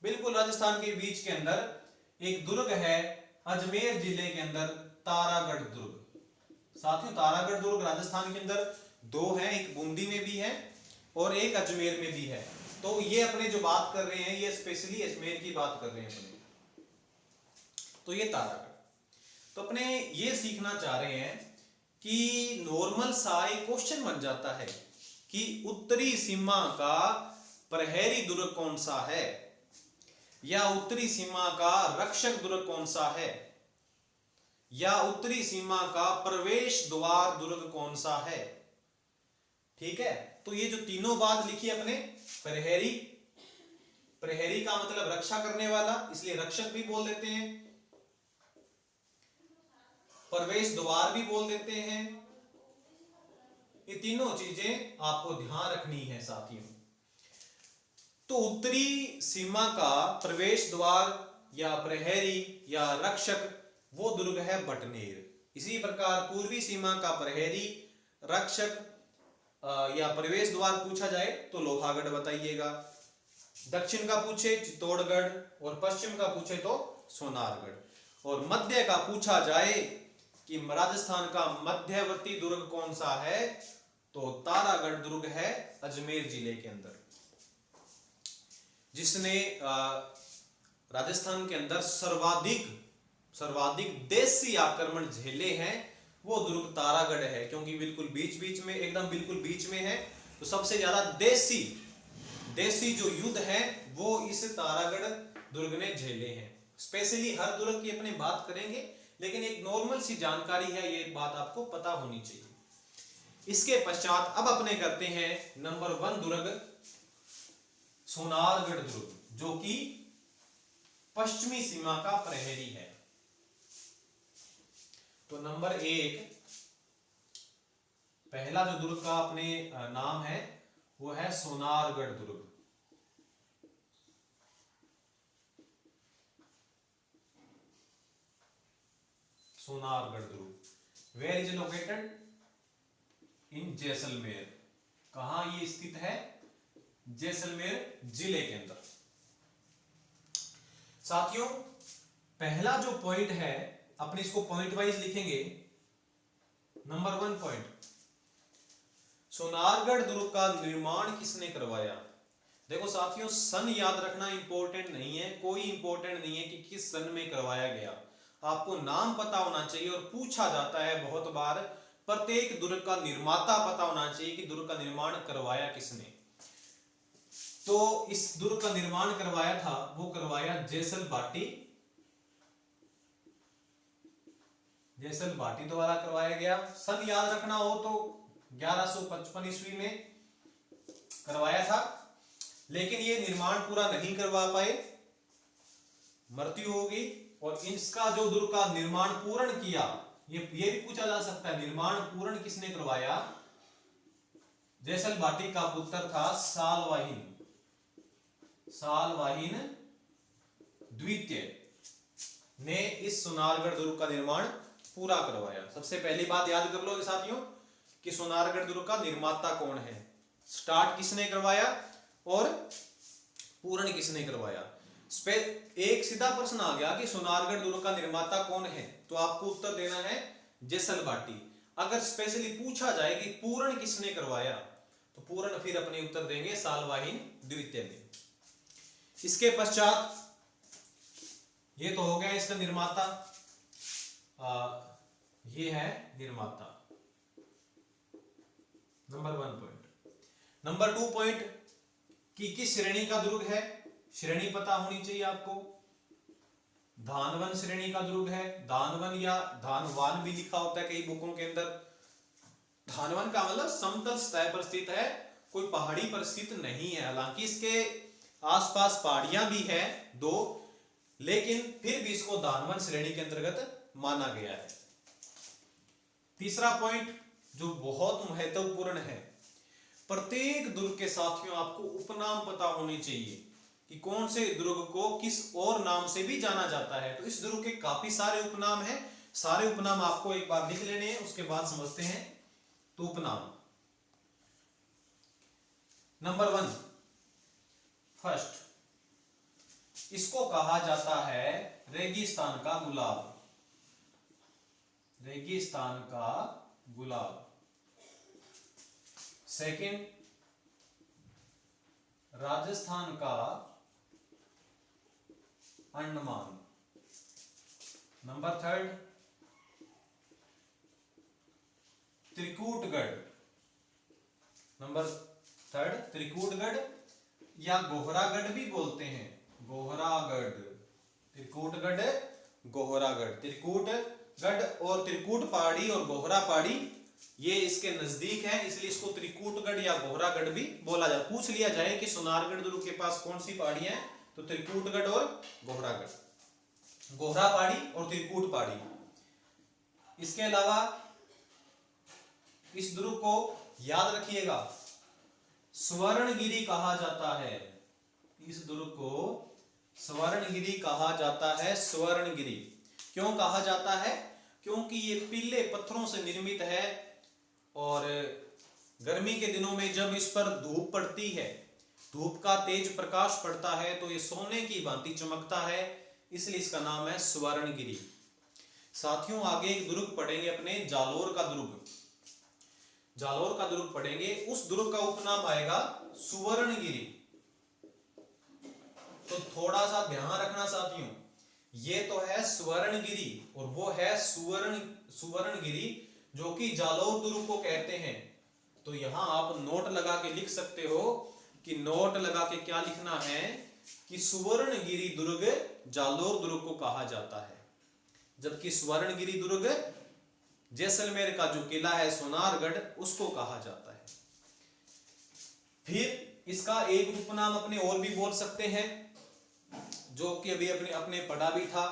बिल्कुल राजस्थान के बीच के अंदर एक दुर्ग है अजमेर जिले के अंदर, तारागढ़ दुर्ग। साथियों तारागढ़ दुर्ग राजस्थान के अंदर दो हैं, एक बूंदी में भी है और एक अजमेर में भी है। तो ये अपने जो बात कर रहे हैं ये स्पेशली अजमेर की बात कर रहे हैं अपने। तो ये तारागढ़, तो अपने ये सीखना चाह रहे हैं कि नॉर्मल सा एक क्वेश्चन बन जाता है कि उत्तरी सीमा का प्रहरी दुर्ग कौन सा है, या उत्तरी सीमा का रक्षक दुर्ग कौन सा है, या उत्तरी सीमा का प्रवेश द्वार दुर्ग कौन सा है। ठीक है, तो ये जो तीनों बात लिखी अपने, प्रहरी, प्रहरी का मतलब रक्षा करने वाला, इसलिए रक्षक भी बोल देते हैं, प्रवेश द्वार भी बोल देते हैं। ये तीनों चीजें आपको ध्यान रखनी है साथियों। तो उत्तरी सीमा का प्रवेश द्वार या प्रहरी या रक्षक वो दुर्ग है भटनेर। इसी प्रकार पूर्वी सीमा का प्रहरी, रक्षक या प्रवेश द्वार पूछा जाए तो लोहागढ़ बताइएगा, दक्षिण का पूछे चित्तौड़गढ़ और पश्चिम का पूछे तो सोनारगढ़, और मध्य का पूछा जाए कि राजस्थान का मध्यवर्ती दुर्ग कौन सा है तो तारागढ़ दुर्ग है अजमेर जिले के अंदर, जिसने राजस्थान के अंदर सर्वाधिक देशी आक्रमण झेले हैं, वो दुर्ग तारागढ़ है। क्योंकि बिल्कुल बीच में, एकदम बिल्कुल बीच में है, तो सबसे ज्यादा देशी जो युद्ध है वो इस तारागढ़ दुर्ग ने झेले हैं। स्पेशली हर दुर्ग की अपने बात करेंगे, लेकिन एक नॉर्मल सी जानकारी है, ये बात आपको पता होनी चाहिए। इसके पश्चात अब अपने करते हैं नंबर 1 दुर्ग सोनारगढ़ दुर्ग, जो कि पश्चिमी सीमा का प्रहरी है। तो नंबर 1 पहला जो दुर्ग का अपने नाम है वो है सोनारगढ़ दुर्ग। सोनारगढ़ दुर्ग where is located in Jaisalmer. कहां ये स्थित है, जैसलमेर जिले के अंदर। साथियों पहला जो पॉइंट है अपने इसको पॉइंट वाइज लिखेंगे। नंबर 1 पॉइंट, सोनारगढ़ दुर्ग का निर्माण किसने करवाया। देखो साथियों सन याद रखना इंपॉर्टेंट नहीं है, कोई इंपॉर्टेंट नहीं है कि किस सन में करवाया गया, आपको नाम पता होना चाहिए। और पूछा जाता है बहुत बार, प्रत्येक दुर्ग का निर्माता पता होना चाहिए कि दुर्ग का निर्माण करवाया किसने। तो इस दुर्ग का निर्माण करवाया था, वो करवाया जैसल भाटी द्वारा करवाया गया। सन याद रखना हो तो 1155 ईस्वी में करवाया था, लेकिन ये निर्माण पूरा नहीं करवा पाए, मृत्यु हो गई। और इसका जो दुर्ग का निर्माण पूर्ण किया, ये भी पूछा जा सकता है, निर्माण पूर्ण किसने करवाया। जैसलबाटी का पुत्र था सालवाहिन, सालवाहिन द्वितीय ने इस सोनारगढ़ दुर्ग का निर्माण पूरा करवाया। सबसे पहली बात याद कर लो साथियों कि सोनारगढ़ दुर्ग का निर्माता कौन है, स्टार्ट किसने करवाया और पूर्ण किसने करवाया। एक सीधा प्रश्न आ गया कि सोनारगढ़ दुर्ग का निर्माता कौन है, तो आपको उत्तर देना है जैसलबाटी। अगर स्पेशली पूछा जाए कि पूर्ण किसने करवाया, तो पूर्ण फिर अपने उत्तर देंगे सालवाहिन द्वितीय ने। इसके पश्चात ये तो हो गया इसका निर्माता, ये है निर्माता, नंबर 1 पॉइंट। नंबर 2 पॉइंट कि किस श्रेणी का दुर्ग है, श्रेणी पता होनी चाहिए आपको। धानवन श्रेणी का दुर्ग है, धानवन या धानवान भी लिखा होता है कई बुकों के अंदर। धानवन का मतलब समतल सतह पर स्थित है, कोई पहाड़ी पर स्थित नहीं है। हालांकि इसके आसपास पहाड़ियां भी है 2, लेकिन फिर भी इसको धानवन श्रेणी के अंतर्गत माना गया है। तीसरा पॉइंट जो बहुत महत्वपूर्ण है, प्रत्येक दुर्ग के साथियों आपको उपनाम पता होने चाहिए कि कौन से दुर्ग को किस और नाम से भी जाना जाता है। तो इस दुर्ग के काफी सारे उपनाम हैं, सारे उपनाम आपको एक बार लिख लेने हैं, उसके बाद समझते हैं। तो उपनाम नंबर 1 फर्स्ट, इसको कहा जाता है रेगिस्तान का गुलाब, रेगिस्तान का गुलाब। सेकंड, राजस्थान का अंडमान। नंबर 3 त्रिकूटगढ़। नंबर 3 त्रिकूटगढ़ या गोहरागढ़ भी बोलते हैं, गोहरागढ़, त्रिकूटगढ़, गोहरागढ़। त्रिकूटगढ़ और त्रिकूट पहाड़ी और गोहरा पहाड़ी ये इसके नजदीक है, इसलिए इसको त्रिकूटगढ़ या गोहरागढ़ भी बोला जाता है। पूछ लिया जाए कि सोनारगढ़ दुर्ग के पास कौन सी पहाड़ियां हैं, तो त्रिकूटगढ़ और गोहरागढ़, गोहरा पहाड़ी और त्रिकूट पहाड़ी। इसके अलावा इस दुर्ग को याद रखिएगा स्वर्णगिरी कहा जाता है, इस दुर्ग को स्वर्णगिरी कहा जाता है। स्वर्णगिरी क्यों कहा जाता है, क्योंकि ये पीले पत्थरों से निर्मित है और गर्मी के दिनों में जब इस पर धूप पड़ती है, धूप का तेज प्रकाश पड़ता है, तो ये सोने की भांति चमकता है, इसलिए इसका नाम है स्वर्णगिरी। साथियों आगे एक दुर्ग पढ़ेंगे अपने, जालोर का दुर्ग, जालोर का दुर्ग पढ़ेंगे, उस दुर्ग का उपनाम आएगा सुवर्णगिरी। तो थोड़ा सा ध्यान रखना साथियों, ये तो है स्वर्णगिरी और वो है सुवर्णगिरी जो कि जालोर दुर्ग को कहते हैं। तो यहां आप नोट लगा के लिख सकते हो कि नोट लगा के क्या लिखना है कि सुवर्णगिरी दुर्ग जालोर दुर्ग को कहा जाता है, जबकि स्वर्णगिरी दुर्ग जैसलमेर का जो किला है सोनारगढ़ उसको कहा जाता है। फिर इसका एक उपनाम अपने और भी बोल सकते हैं, जो कि अभी अपने पढ़ा भी था,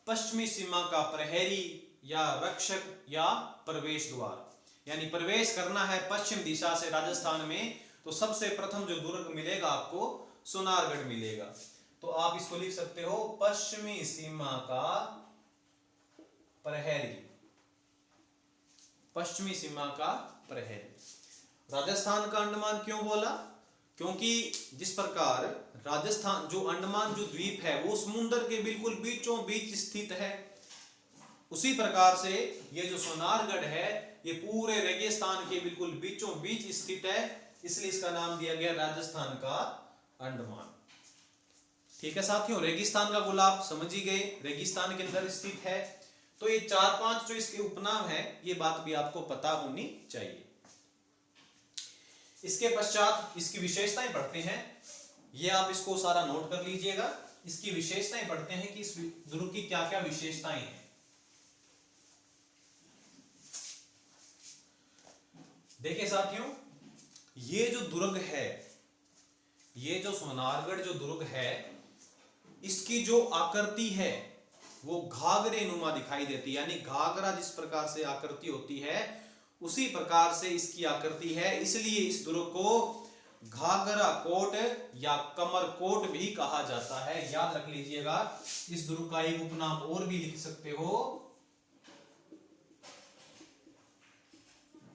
पश्चिमी सीमा का प्रहरी या रक्षक या प्रवेश द्वार। यानी प्रवेश करना है पश्चिम दिशा से राजस्थान में, तो सबसे प्रथम जो दुर्ग मिलेगा आपको सोनारगढ़ मिलेगा। तो आप इसको लिख सकते हो पश्चिमी सीमा का प्रहरी, पश्चिमी सीमा का प्रहरी। राजस्थान का अंडमान क्यों बोला, क्योंकि जिस प्रकार राजस्थान जो अंडमान जो द्वीप है वो समुद्र के बिल्कुल बीचों बीच स्थित है, उसी प्रकार से ये जो सोनारगढ़ है ये पूरे रेगिस्तान के बिल्कुल बीचों बीच स्थित है, इसलिए इसका नाम दिया गया राजस्थान का अंडमान। ठीक है साथियों, रेगिस्तान का गुलाब समझ ही गए, रेगिस्तान के अंदर स्थित है। तो ये 4-5 जो इसके उपनाम है ये बात भी आपको पता होनी चाहिए। इसके पश्चात इसकी विशेषताएं पढ़ते हैं, ये आप इसको सारा नोट कर लीजिएगा। इसकी विशेषताएं पढ़ते हैं कि इस दुर्ग की क्या क्या विशेषताएं हैं। देखिए साथियों, ये जो दुर्ग है, ये जो सोनारगढ़ जो दुर्ग है, इसकी जो आकृति है वो घाघरे नुमा दिखाई देती है। यानी घाघरा जिस प्रकार से आकृति होती है उसी प्रकार से इसकी आकृति है, इसलिए इस दुर्ग को घाघरा कोट या कमर कोट भी कहा जाता है। याद रख लीजिएगा, इस दुर्ग का एक उपनाम और भी लिख सकते हो,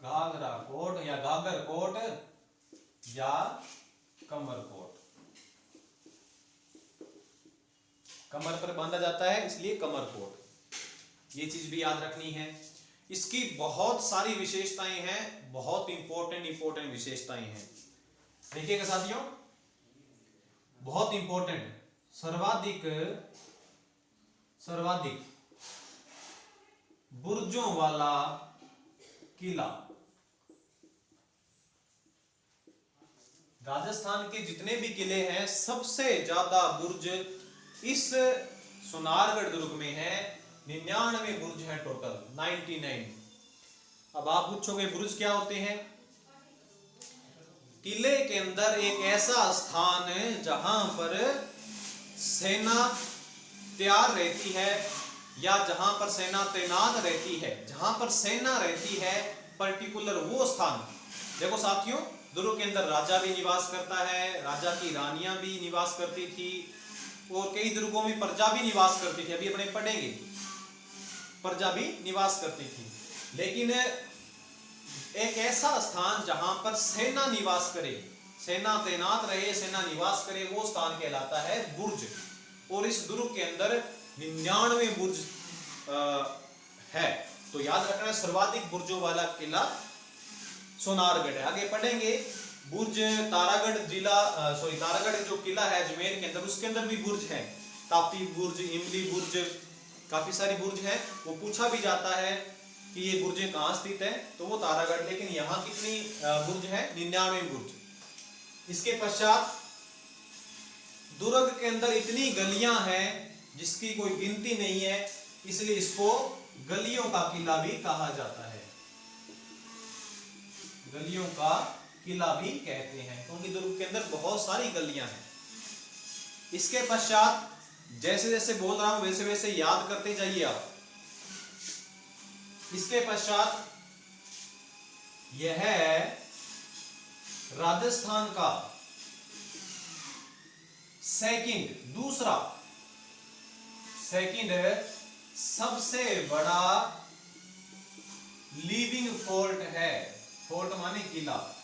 घाघरा कोट या घाघर कोट या कमर कोट। कमर पर बांधा जाता है इसलिए कमर कोट, ये चीज भी याद रखनी है। इसकी बहुत सारी विशेषताएं हैं, बहुत इंपॉर्टेंट विशेषताएं हैं। देखिएगा साथियों, बहुत इंपॉर्टेंट, सर्वाधिक बुर्जों वाला किला। राजस्थान के जितने भी किले हैं सबसे ज्यादा बुर्ज इस सोनारगढ़ दुर्ग में है, 99 बुर्ज है टोटल, 99। अब आप पूछोगे बुर्ज क्या होते हैं? किले के अंदर एक ऐसा स्थान है जहां पर सेना तैयार रहती है या जहां पर सेना तैनात रहती है, जहां पर सेना रहती है पर्टिकुलर वो स्थान। देखो साथियों, दुर्ग के अंदर राजा भी निवास करता है, राजा की रानियां भी निवास करती थी और कई दुर्गों में प्रजा भी निवास करती थी, अभी अपने पढ़ेंगे, प्रजा भी निवास करती थी। लेकिन एक ऐसा स्थान जहां पर सेना निवास करे, सेना तैनात रहे, सेना निवास करे, वो स्थान कहलाता है बुर्ज। और इस दुर्ग के अंदर 99 बुर्ज है। तो याद रखना, सर्वाधिक बुर्जों वाला किला सोनारगढ़ है। आगे पढ़ेंगे, बुर्ज तारागढ़ तारागढ़ जो किला है अजमेर के अंदर, उसके अंदर भी बुर्ज है, तापी बुर्ज, इमली बुर्ज, काफी सारी बुर्ज है। वो पूछा भी जाता है कि ये बुर्जें कहाँ स्थित है, तो वो तारागढ़। लेकिन यहाँ कितनी बुर्ज है? 99 बुर्ज। इसके पश्चात दुर्ग के अंदर इतनी गलियां हैं जिसकी कोई गिनती नहीं है, इसलिए इसको गलियों का किला भी कहा जाता है, गलियों का किला भी कहते हैं, क्योंकि दुर्ग के अंदर बहुत सारी गलियां हैं। इसके पश्चात जैसे जैसे बोल रहा हूं वैसे वैसे याद करते जाइए आप। इसके पश्चात यह है राजस्थान का दूसरा सबसे बड़ा लिविंग फोर्ट है। फोर्ट माने किला,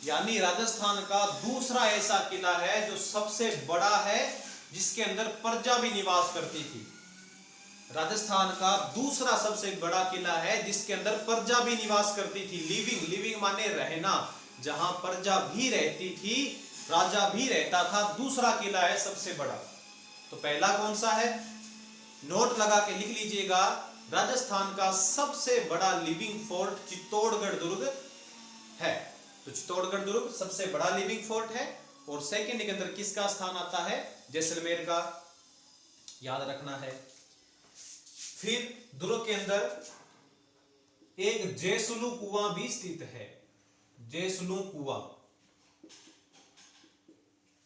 यानी राजस्थान का दूसरा ऐसा किला है जो सबसे बड़ा है, जिसके अंदर प्रजा भी निवास करती थी। राजस्थान का दूसरा सबसे बड़ा किला है जिसके अंदर प्रजा भी निवास करती थी। लिविंग माने रहना, जहां प्रजा भी रहती थी, राजा भी रहता था, दूसरा किला है सबसे बड़ा। तो पहला कौन सा है? नोट लगा के लिख लीजिएगा, राजस्थान का सबसे बड़ा लिविंग फोर्ट चित्तौड़गढ़ दुर्ग है। तो चित्तौड़गढ़ दुर्ग सबसे बड़ा लिविंग फोर्ट है। और सेकंड के अंदर किसका स्थान आता है? जैसलमेर का, याद रखना है। फिर दुर्ग के अंदर एक जैसलू कुआं भी स्थित है, जैसलू कुआं।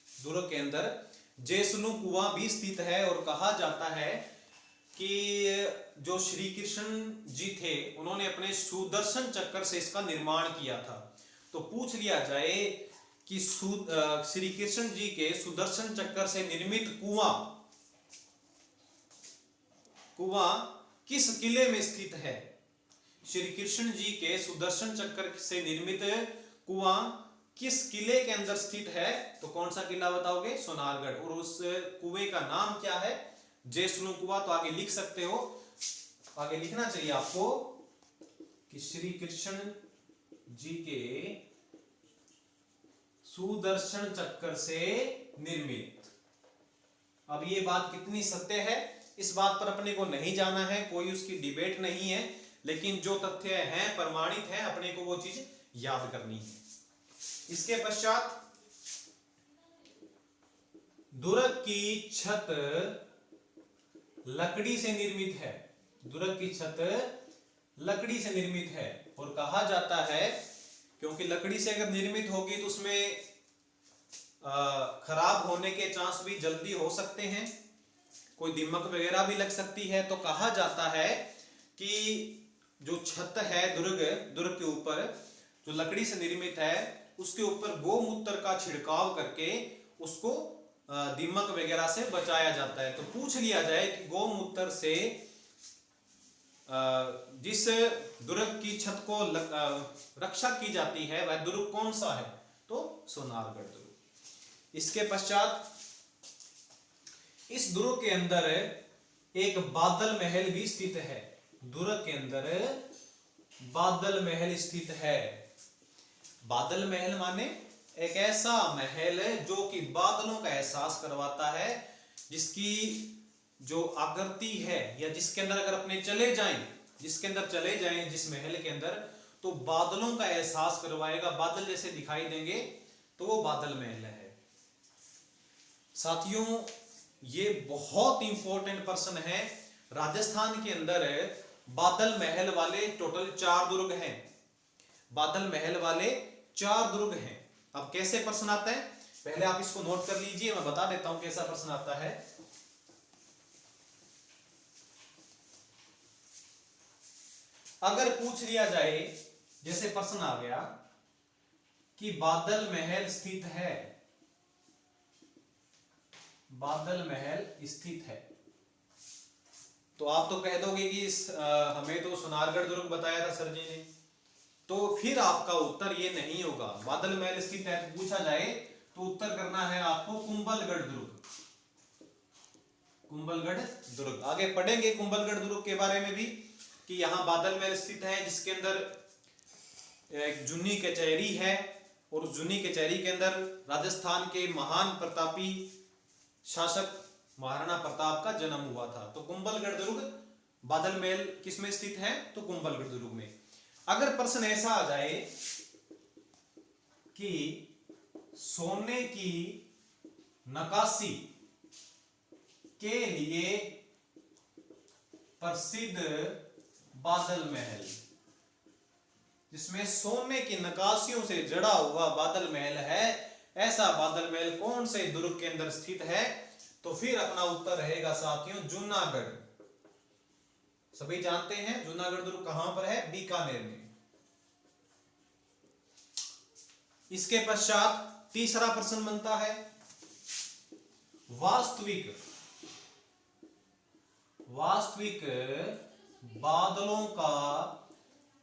दुर्ग के अंदर जैसलू कुआं भी स्थित है और कहा जाता है कि जो श्री कृष्ण जी थे उन्होंने अपने सुदर्शन चक्र से इसका निर्माण किया था। तो पूछ लिया जाए कि श्री कृष्ण जी के सुदर्शन चक्र से निर्मित कुआं किस किले में स्थित है? श्री कृष्ण जी के सुदर्शन चक्र से निर्मित कुआं किस किले के अंदर स्थित है? तो कौन सा किला बताओगे? सोनारगढ़। और उस कुएं का नाम क्या है? जैसलू कुआं। तो आगे लिख सकते हो, आगे लिखना चाहिए आपको कि श्री कृष्ण जी के सुदर्शन चक्र से निर्मित। अब ये बात कितनी सत्य है इस बात पर अपने को नहीं जाना है, कोई उसकी डिबेट नहीं है, लेकिन जो तथ्य हैं प्रमाणित हैं, अपने को वो चीज याद करनी है। इसके पश्चात दुर्ग की छत लकड़ी से निर्मित है, दुर्ग की छत लकड़ी से निर्मित है। और कहा जाता है क्योंकि लकड़ी से अगर निर्मित होगी तो उसमें खराब होने के चांस भी जल्दी हो सकते हैं, कोई दीमक वगैरह भी लग सकती है। तो कहा जाता है कि जो छत है दुर्ग के ऊपर जो लकड़ी से निर्मित है उसके ऊपर गोमूत्र का छिड़काव करके उसको दीमक वगैरह से बचाया जाता है। तो पूछ लिया जाए कि गोमूत्र से जिस दुर्ग की छत को रक्षा की जाती है वह दुर्ग कौन सा है, तो सोनारगढ़ दुर्ग। इसके पश्चात इस दुर्ग के अंदर एक बादल महल भी स्थित है। दुर्ग के अंदर बादल महल स्थित है। बादल महल माने एक ऐसा महल जो कि बादलों का एहसास करवाता है, जिसकी जो आकृति है या जिसके अंदर अगर अपने चले जाएं जिस महल के अंदर, तो बादलों का एहसास करवाएगा, बादल जैसे दिखाई देंगे, तो वो बादल महल है। साथियों, ये बहुत इंपॉर्टेंट प्रश्न है। राजस्थान के अंदर बादल महल वाले टोटल 4 दुर्ग हैं। बादल महल वाले 4 दुर्ग हैं। अब कैसे प्रश्न आता है, पहले आप इसको नोट कर लीजिए, मैं बता देता हूं कैसा प्रश्न आता है। अगर पूछ लिया जाए, जैसे प्रश्न आ गया कि बादल महल स्थित है, बादल महल स्थित है, तो आप तो कह दोगे कि हमें तो सोनारगढ़ दुर्ग बताया था सर जी ने, तो फिर आपका उत्तर ये नहीं होगा। बादल महल स्थित है तो पूछा जाए तो उत्तर करना है आपको कुंभलगढ़ दुर्ग। कुंभलगढ़ दुर्ग आगे पढ़ेंगे कुंभलगढ़ दुर्ग के बारे में भी, कि यहाँ बादल महल स्थित है जिसके अंदर एक जूनी कचहरी है, और उस जूनी कचहरी के अंदर राजस्थान के महान प्रतापी शासक महाराणा प्रताप का जन्म हुआ था। तो कुंभलगढ़ दुर्ग बादल महल किसमें स्थित है, तो कुंभलगढ़ दुर्ग में। अगर प्रश्न ऐसा आ जाए कि सोने की नक्काशी के लिए प्रसिद्ध बादल महल, जिसमें सोने की नक्काशियों से जड़ा हुआ बादल महल है, ऐसा बादल महल कौन से दुर्ग के अंदर स्थित है, तो फिर अपना उत्तर रहेगा साथियों जूनागढ़। सभी जानते हैं जूनागढ़ दुर्ग कहां पर है, बीकानेर में। इसके पश्चात तीसरा प्रश्न बनता है वास्तविक बादलों का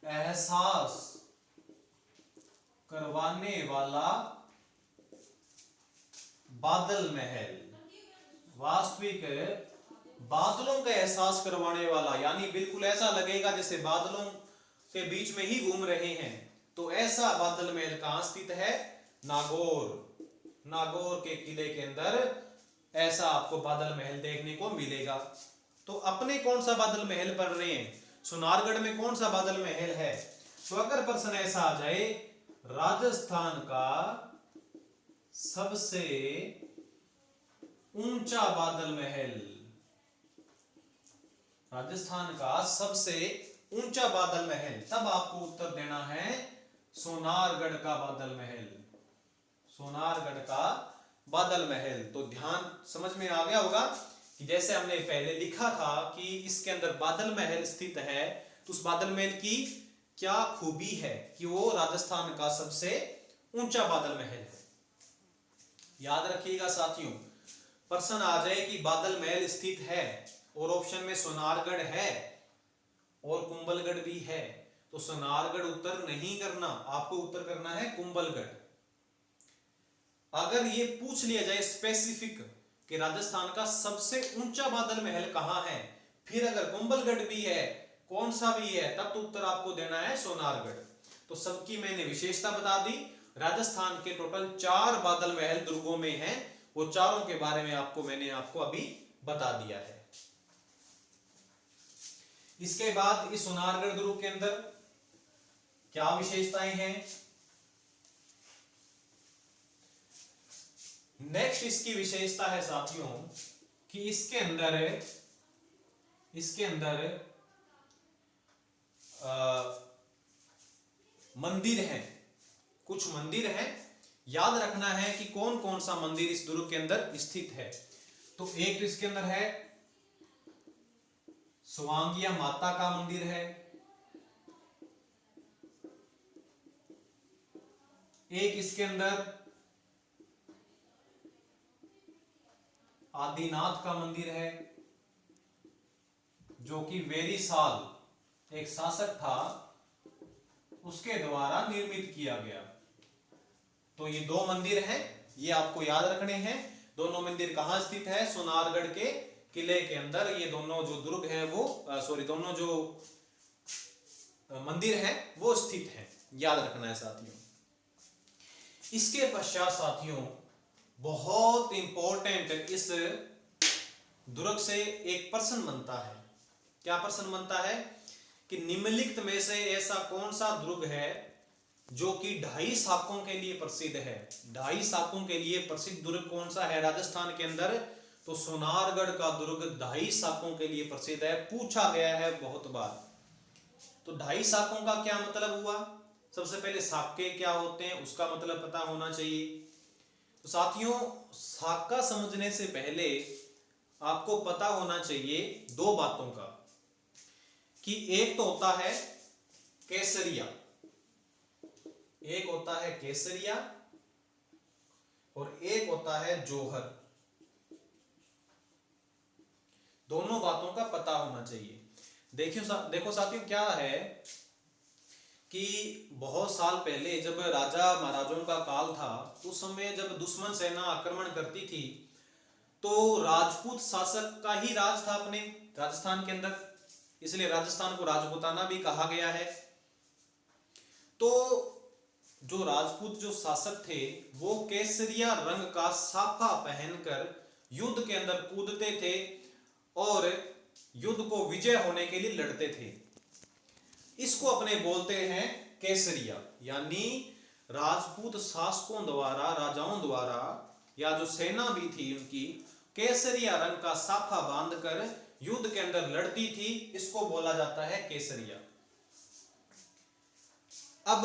एहसास करवाने वाला बादल महल। वास्तविक बादलों का एहसास करवाने वाला, यानी बिल्कुल ऐसा लगेगा जैसे बादलों के बीच में ही घूम रहे हैं, तो ऐसा बादल महल कहां स्थित है, नागौर के किले के अंदर ऐसा आपको बादल महल देखने को मिलेगा। तो अपने कौन सा बादल महल पढ़ रहे हैं, सोनारगढ़ में कौन सा बादल महल है। तो अगर प्रश्न ऐसा आ जाए राजस्थान का सबसे ऊंचा बादल महल, राजस्थान का सबसे ऊंचा बादल महल, तब आपको उत्तर देना है सोनारगढ़ का बादल महल। सोनारगढ़ का बादल महल। तो ध्यान समझ में आ गया होगा कि जैसे हमने पहले लिखा था कि इसके अंदर बादल महल स्थित है, तो उस बादल महल की क्या खूबी है कि वो राजस्थान का सबसे ऊंचा बादल महल है। याद रखिएगा साथियों, प्रश्न आ जाए कि बादल महल स्थित है और ऑप्शन में सोनारगढ़ है और कुंभलगढ़ भी है, तो सोनारगढ़ उत्तर नहीं करना, आपको उत्तर करना है कुंभलगढ़। अगर ये पूछ लिया जाए स्पेसिफिक कि राजस्थान का सबसे ऊंचा बादल महल कहां है, फिर अगर कुंभलगढ़ भी है, कौन सा भी है, तब तो उत्तर आपको देना है सोनारगढ़। तो सबकी मैंने विशेषता बता दी। राजस्थान के टोटल 4 बादल महल दुर्गों में हैं, वो चारों के बारे में मैंने आपको अभी बता दिया है। इसके बाद इस सोनारगढ़ दुर्ग के अंदर क्या विशेषताएं हैं, नेक्स्ट इसकी विशेषता है साथियों कि इसके अंदर मंदिर हैं, कुछ मंदिर हैं। याद रखना है कि कौन कौन सा मंदिर इस दुर्ग के अंदर स्थित है। तो एक तो इसके अंदर है स्वांगिया माता का मंदिर है, एक इसके अंदर आदिनाथ का मंदिर है, जो कि वेरीसाल एक शासक था उसके द्वारा निर्मित किया गया। तो ये दो मंदिर हैं, ये आपको याद रखने हैं। दोनों मंदिर कहां स्थित है? सोनारगढ़ के किले के अंदर। ये दोनों जो दुर्ग है वो दोनों जो मंदिर है वो स्थित है, याद रखना है साथियों। इसके पश्चात साथियों बहुत इंपॉर्टेंट इस दुर्ग से एक प्रश्न बनता है। क्या प्रश्न बनता है कि निम्नलिखित में से ऐसा कौन सा दुर्ग है जो कि 2.5 शाकों के लिए प्रसिद्ध है? 2.5 शाकों के लिए प्रसिद्ध दुर्ग कौन सा है राजस्थान के अंदर? तो सोनारगढ़ का दुर्ग 2.5 शाकों के लिए प्रसिद्ध है, पूछा गया है बहुत बार। तो 2.5 शाकों का क्या मतलब हुआ? सबसे पहले शाके क्या होते हैं उसका मतलब पता होना चाहिए। तो साथियों शाखा समझने से पहले आपको पता होना चाहिए दो बातों का, कि एक तो होता है केसरिया, एक होता है केसरिया और एक होता है जौहर। दोनों बातों का पता होना चाहिए। देखो साथियों क्या है कि बहुत साल पहले जब राजा महाराजाओं का काल था, उस समय जब दुश्मन सेना आक्रमण करती थी तो राजपूत शासक का ही राज था अपने राजस्थान के अंदर, इसलिए राजस्थान को राजपूताना भी कहा गया है। तो जो राजपूत जो शासक थे वो केसरिया रंग का साफा पहनकर युद्ध के अंदर कूदते थे और युद्ध को विजय होने के लिए लड़ते थे। इसको अपने बोलते हैं केसरिया, यानी राजपूत शासकों द्वारा, राजाओं द्वारा या जो सेना भी थी उनकी केसरिया रंग का साफा बांधकर युद्ध के अंदर लड़ती थी, इसको बोला जाता है केसरिया। अब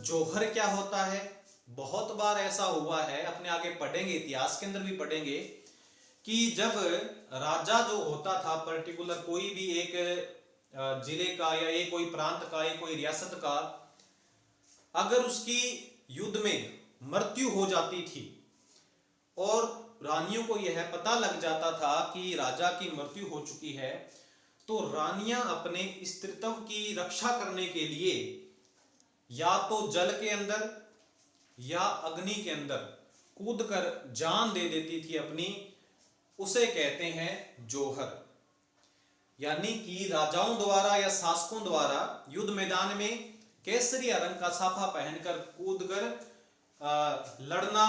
जौहर क्या होता है? बहुत बार ऐसा हुआ है, अपने आगे पढ़ेंगे, इतिहास के अंदर भी पढ़ेंगे कि जब राजा जो होता था पर्टिकुलर कोई भी एक जिले का या एक कोई प्रांत का, एक कोई रियासत का, अगर उसकी युद्ध में मृत्यु हो जाती थी और रानियों को यह पता लग जाता था कि राजा की मृत्यु हो चुकी है, तो रानियां अपने स्त्रीत्व की रक्षा करने के लिए या तो जल के अंदर या अग्नि के अंदर कूदकर जान दे देती थी अपनी, उसे कहते हैं जौहर। यानी कि राजाओं द्वारा या शासकों द्वारा युद्ध मैदान में केसरिया रंग का साफा पहनकर कूदकर लड़ना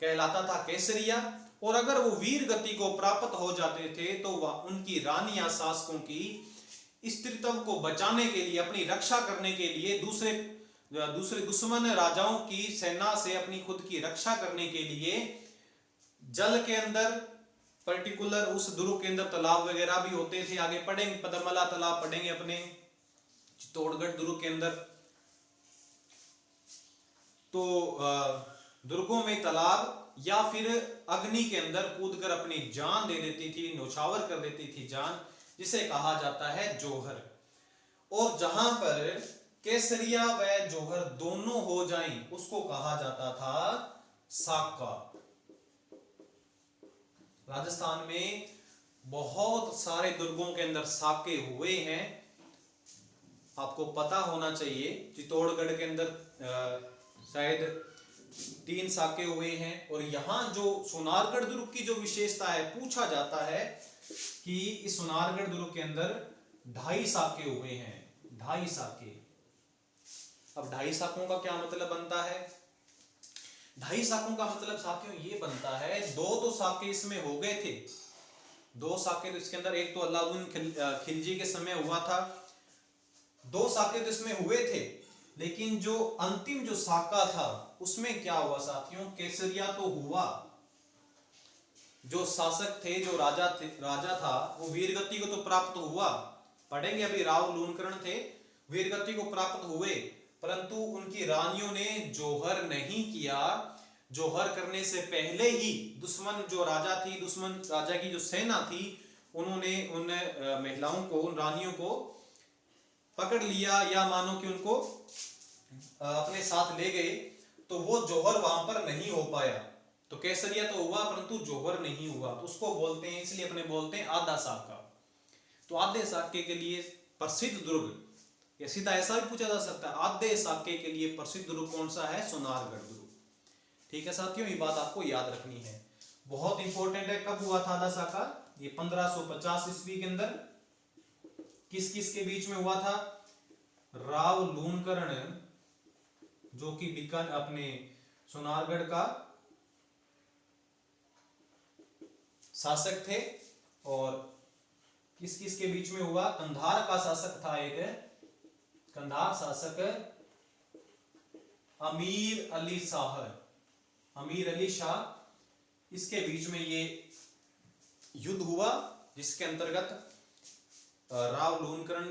कहलाता था केसरिया। और अगर वो वीर गति को प्राप्त हो जाते थे तो वह उनकी रानी या शासकों की स्त्रीत्व को बचाने के लिए, अपनी रक्षा करने के लिए, दूसरे दुश्मन राजाओं की सेना से अपनी खुद की रक्षा करने के लिए जल के अंदर, पर्टिकुलर उस दुर्ग के अंदर तालाब वगैरह भी होते थे, आगे पढ़ेंगे, पदमला तालाब पढ़ेंगे अपने चित्तौड़गढ़ दुर्ग के अंदर। तो दुर्गों में तालाब या फिर अग्नि के अंदर कूदकर अपनी जान दे देती थी, न्यौछावर कर देती थी जान, जिसे कहा जाता है जौहर। और जहां पर केसरिया व जौहर दोनों हो जाएं उसको कहा जाता था साका। राजस्थान में बहुत सारे दुर्गों के अंदर साके हुए हैं, आपको पता होना चाहिए। चित्तौड़गढ़ के अंदर शायद 3 साके हुए हैं। और यहाँ जो सोनारगढ़ दुर्ग की जो विशेषता है, पूछा जाता है कि इस सोनारगढ़ दुर्ग के अंदर 2.5 साके हुए हैं, 2.5 साके। अब 2.5 साकों का क्या मतलब बनता है? 2.5 साकों का मतलब साथियों ये बनता है, 2 तो साके इसमें हो गए थे, 2 साके तो इसके अंदर, एक तो अलाउद्दीन खिलजी के समय हुआ था, 2 साके तो इसमें हुए थे। लेकिन जो अंतिम जो साका था उसमें क्या हुआ साथियों? केसरिया तो हुआ। जो शासक थे, जो राजा था, वो वीरगति को तो प्राप्त हुआ, पढ़ेंगे अभी, राव लूणकरण थे, वीरगति को प्राप्त हुए, परंतु उनकी रानियों ने जौहर नहीं किया। जौहर करने से पहले ही दुश्मन जो राजा थी, दुश्मन राजा की जो सेना थी, उन्होंने उन महिलाओं को, उन रानियों को पकड़ लिया, या मानो कि उनको अपने साथ ले गए तो वो जौहर वहां पर नहीं हो पाया। तो केसरिया तो हुआ परंतु जौहर नहीं हुआ, तो उसको बोलते हैं, इसलिए अपने बोलते हैं आधा साका। तो आधे साके के लिए प्रसिद्ध दुर्ग, या सीधा ऐसा भी पूछा जा सकता है, आधे साके के लिए प्रसिद्ध दुर्ग कौन सा है? सोनारगढ़ दुर्ग। ठीक है साथियों, ये बात आपको याद रखनी है, बहुत इंपॉर्टेंट है। कब हुआ था आधा साका? ये 1550 ईस्वी के अंदर। किस किस के बीच में हुआ था? राव लूणकरण, जो कि बीकानेर अपने सोनारगढ़ का शासक थे, और किस किस के बीच में हुआ? कंधार का शासक था एक, कंधार शासक अमीर अली शाह, अमीर अली शाह, इसके बीच में ये युद्ध हुआ, जिसके अंतर्गत राव लूणकरण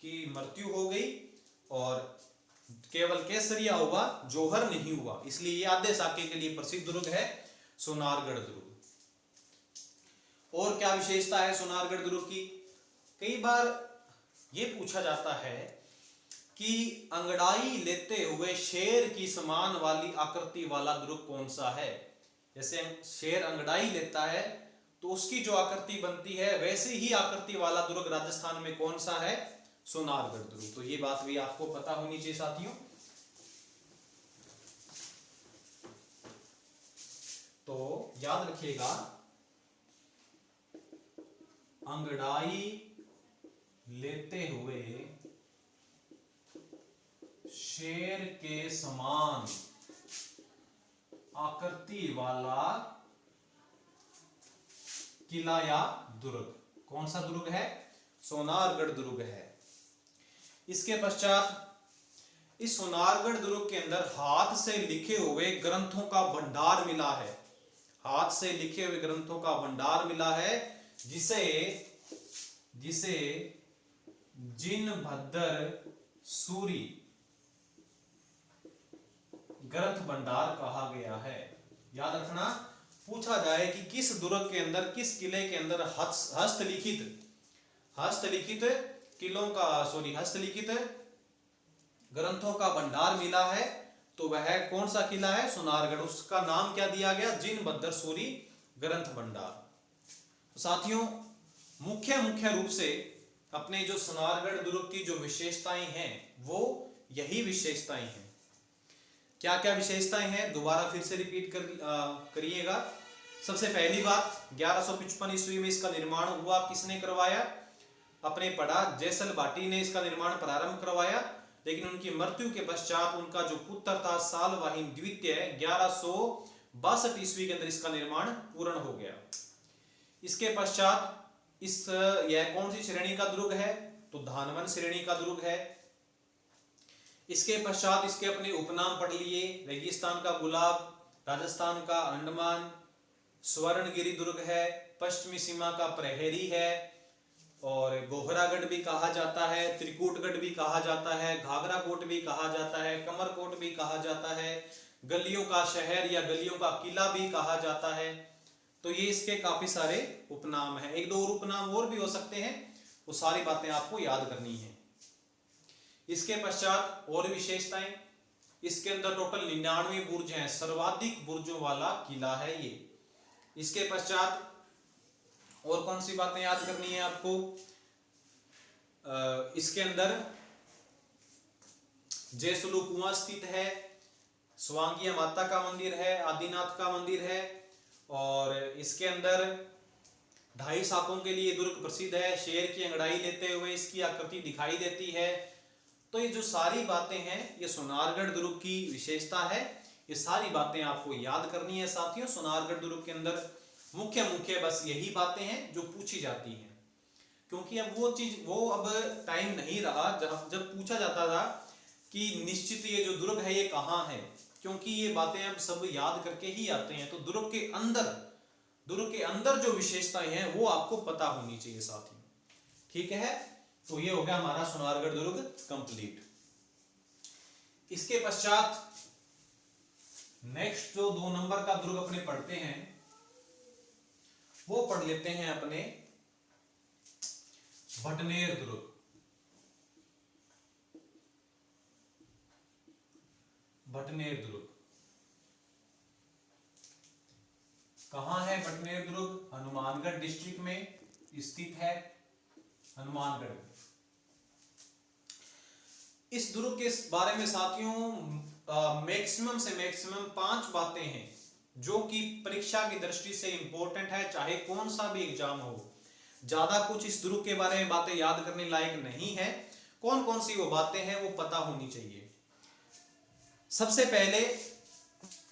की मृत्यु हो गई और केवल केसरिया हुआ, जौहर नहीं हुआ। इसलिए ये आधे साके के लिए प्रसिद्ध दुर्ग है सोनारगढ़ दुर्ग। और क्या विशेषता है सोनारगढ़ दुर्ग की? कई बार ये पूछा जाता है कि अंगड़ाई लेते हुए शेर की समान वाली आकृति वाला दुर्ग कौन सा है? जैसे शेर अंगड़ाई लेता है तो उसकी जो आकृति बनती है, वैसे ही आकृति वाला दुर्ग राजस्थान में कौन सा है? सोनारगढ़ दुर्ग। तो ये बात भी आपको पता होनी चाहिए साथियों। तो याद रखिएगा, अंगड़ाई लेते हुए शेर के समान आकृति वाला किला या दुर्ग, कौन सा दुर्ग है? सोनारगढ़ दुर्ग है। इसके पश्चात इस सोनारगढ़ दुर्ग के अंदर हाथ से लिखे हुए ग्रंथों का भंडार मिला है, हाथ से लिखे हुए ग्रंथों का भंडार मिला है, जिसे जिसे जिनभद्र सूरी ग्रंथ भंडार कहा गया है। याद रखना, पूछा जाए कि किस दुर्ग के अंदर, किस किले के अंदर हस्तलिखित किलों का हस्तलिखित ग्रंथों का भंडार मिला है, तो वह कौन सा किला है? सोनारगढ़। उसका नाम क्या दिया गया? जिनभद्र सूरी ग्रंथ भंडार। साथियों, मुख्य रूप से अपने जो सोनारगढ़ दुर्ग की जो विशेषताएं हैं, वो यही विशेषताएं हैं। क्या क्या विशेषताएं हैं, दोबारा फिर से रिपीट करिएगा। सबसे पहली बात, 1155 ईस्वी में इसका निर्माण हुआ। किसने करवाया? अपने पढ़ा जैसल भाटी ने इसका निर्माण प्रारंभ करवाया, लेकिन उनकी मृत्यु के पश्चात उनका जो पुत्र था सालवाहिन द्वितीय, 1162 ईस्वी के अंदर इसका निर्माण पूर्ण हो गया। इसके पश्चात यह कौन सी श्रेणी का दुर्ग है? तो धानवन श्रेणी का दुर्ग है। इसके पश्चात इसके अपने उपनाम पढ़ लिए, रेगिस्तान का गुलाब, राजस्थान का अंडमान, स्वर्णगिरी दुर्ग है, पश्चिमी सीमा का प्रहरी है, और गोहरागढ़ भी कहा जाता है, त्रिकूटगढ़ भी कहा जाता है, घाघराकोट भी कहा जाता है, कमरकोट भी कहा जाता है, गलियों का शहर या गलियों का किला भी कहा जाता है। तो ये इसके काफी सारे उपनाम हैं। एक दो उपनाम और भी हो सकते हैं, वो सारी बातें आपको याद करनी है। इसके पश्चात और विशेषताएं, इसके अंदर टोटल 99 बुर्ज हैं, सर्वाधिक बुर्जों वाला किला है ये। इसके पश्चात और कौन सी बातें याद करनी है आपको? इसके अंदर जयसलू कुआं स्थित है, स्वांगिया माता का मंदिर है, आदिनाथ का मंदिर है, और इसके अंदर 2.5 साकों के लिए दुर्ग प्रसिद्ध है। शेर की अंगड़ाई लेते हुए इसकी आकृति दिखाई देती है। तो ये जो सारी बातें हैं, ये सोनारगढ़ दुर्ग की विशेषता है। ये सारी बातें आपको याद करनी है साथियों। सोनारगढ़ दुर्ग के अंदर मुख्य बस यही बातें हैं जो पूछी जाती हैं, क्योंकि अब वो टाइम नहीं रहा जब पूछा जाता था कि निश्चित ये जो दुर्ग है ये कहाँ है, क्योंकि ये बातें अब सब याद करके ही आते हैं। तो दुर्ग के अंदर जो विशेषताएं हैं वो आपको पता होनी चाहिए साथियों। ठीक है, तो ये हो गया हमारा सोनारगढ़ दुर्ग कंप्लीट। इसके पश्चात नेक्स्ट जो 2 नंबर का दुर्ग अपने पढ़ते हैं, वो पढ़ लेते हैं अपने भटनेर दुर्ग। भटनेर दुर्ग कहाँ है? भटनेर दुर्ग हनुमानगढ़ डिस्ट्रिक्ट में स्थित है, हनुमानगढ़ में। इस दुर्ग के बारे में साथियों मैक्सिमम से मैक्सिमम 5 बातें हैं जो कि परीक्षा की दृष्टि से इंपॉर्टेंट है, चाहे कौन सा भी एग्जाम हो। ज्यादा कुछ इस दुर्ग के बारे में बातें याद करने लायक नहीं है। कौन कौन सी वो बातें हैं वो पता होनी चाहिए। सबसे पहले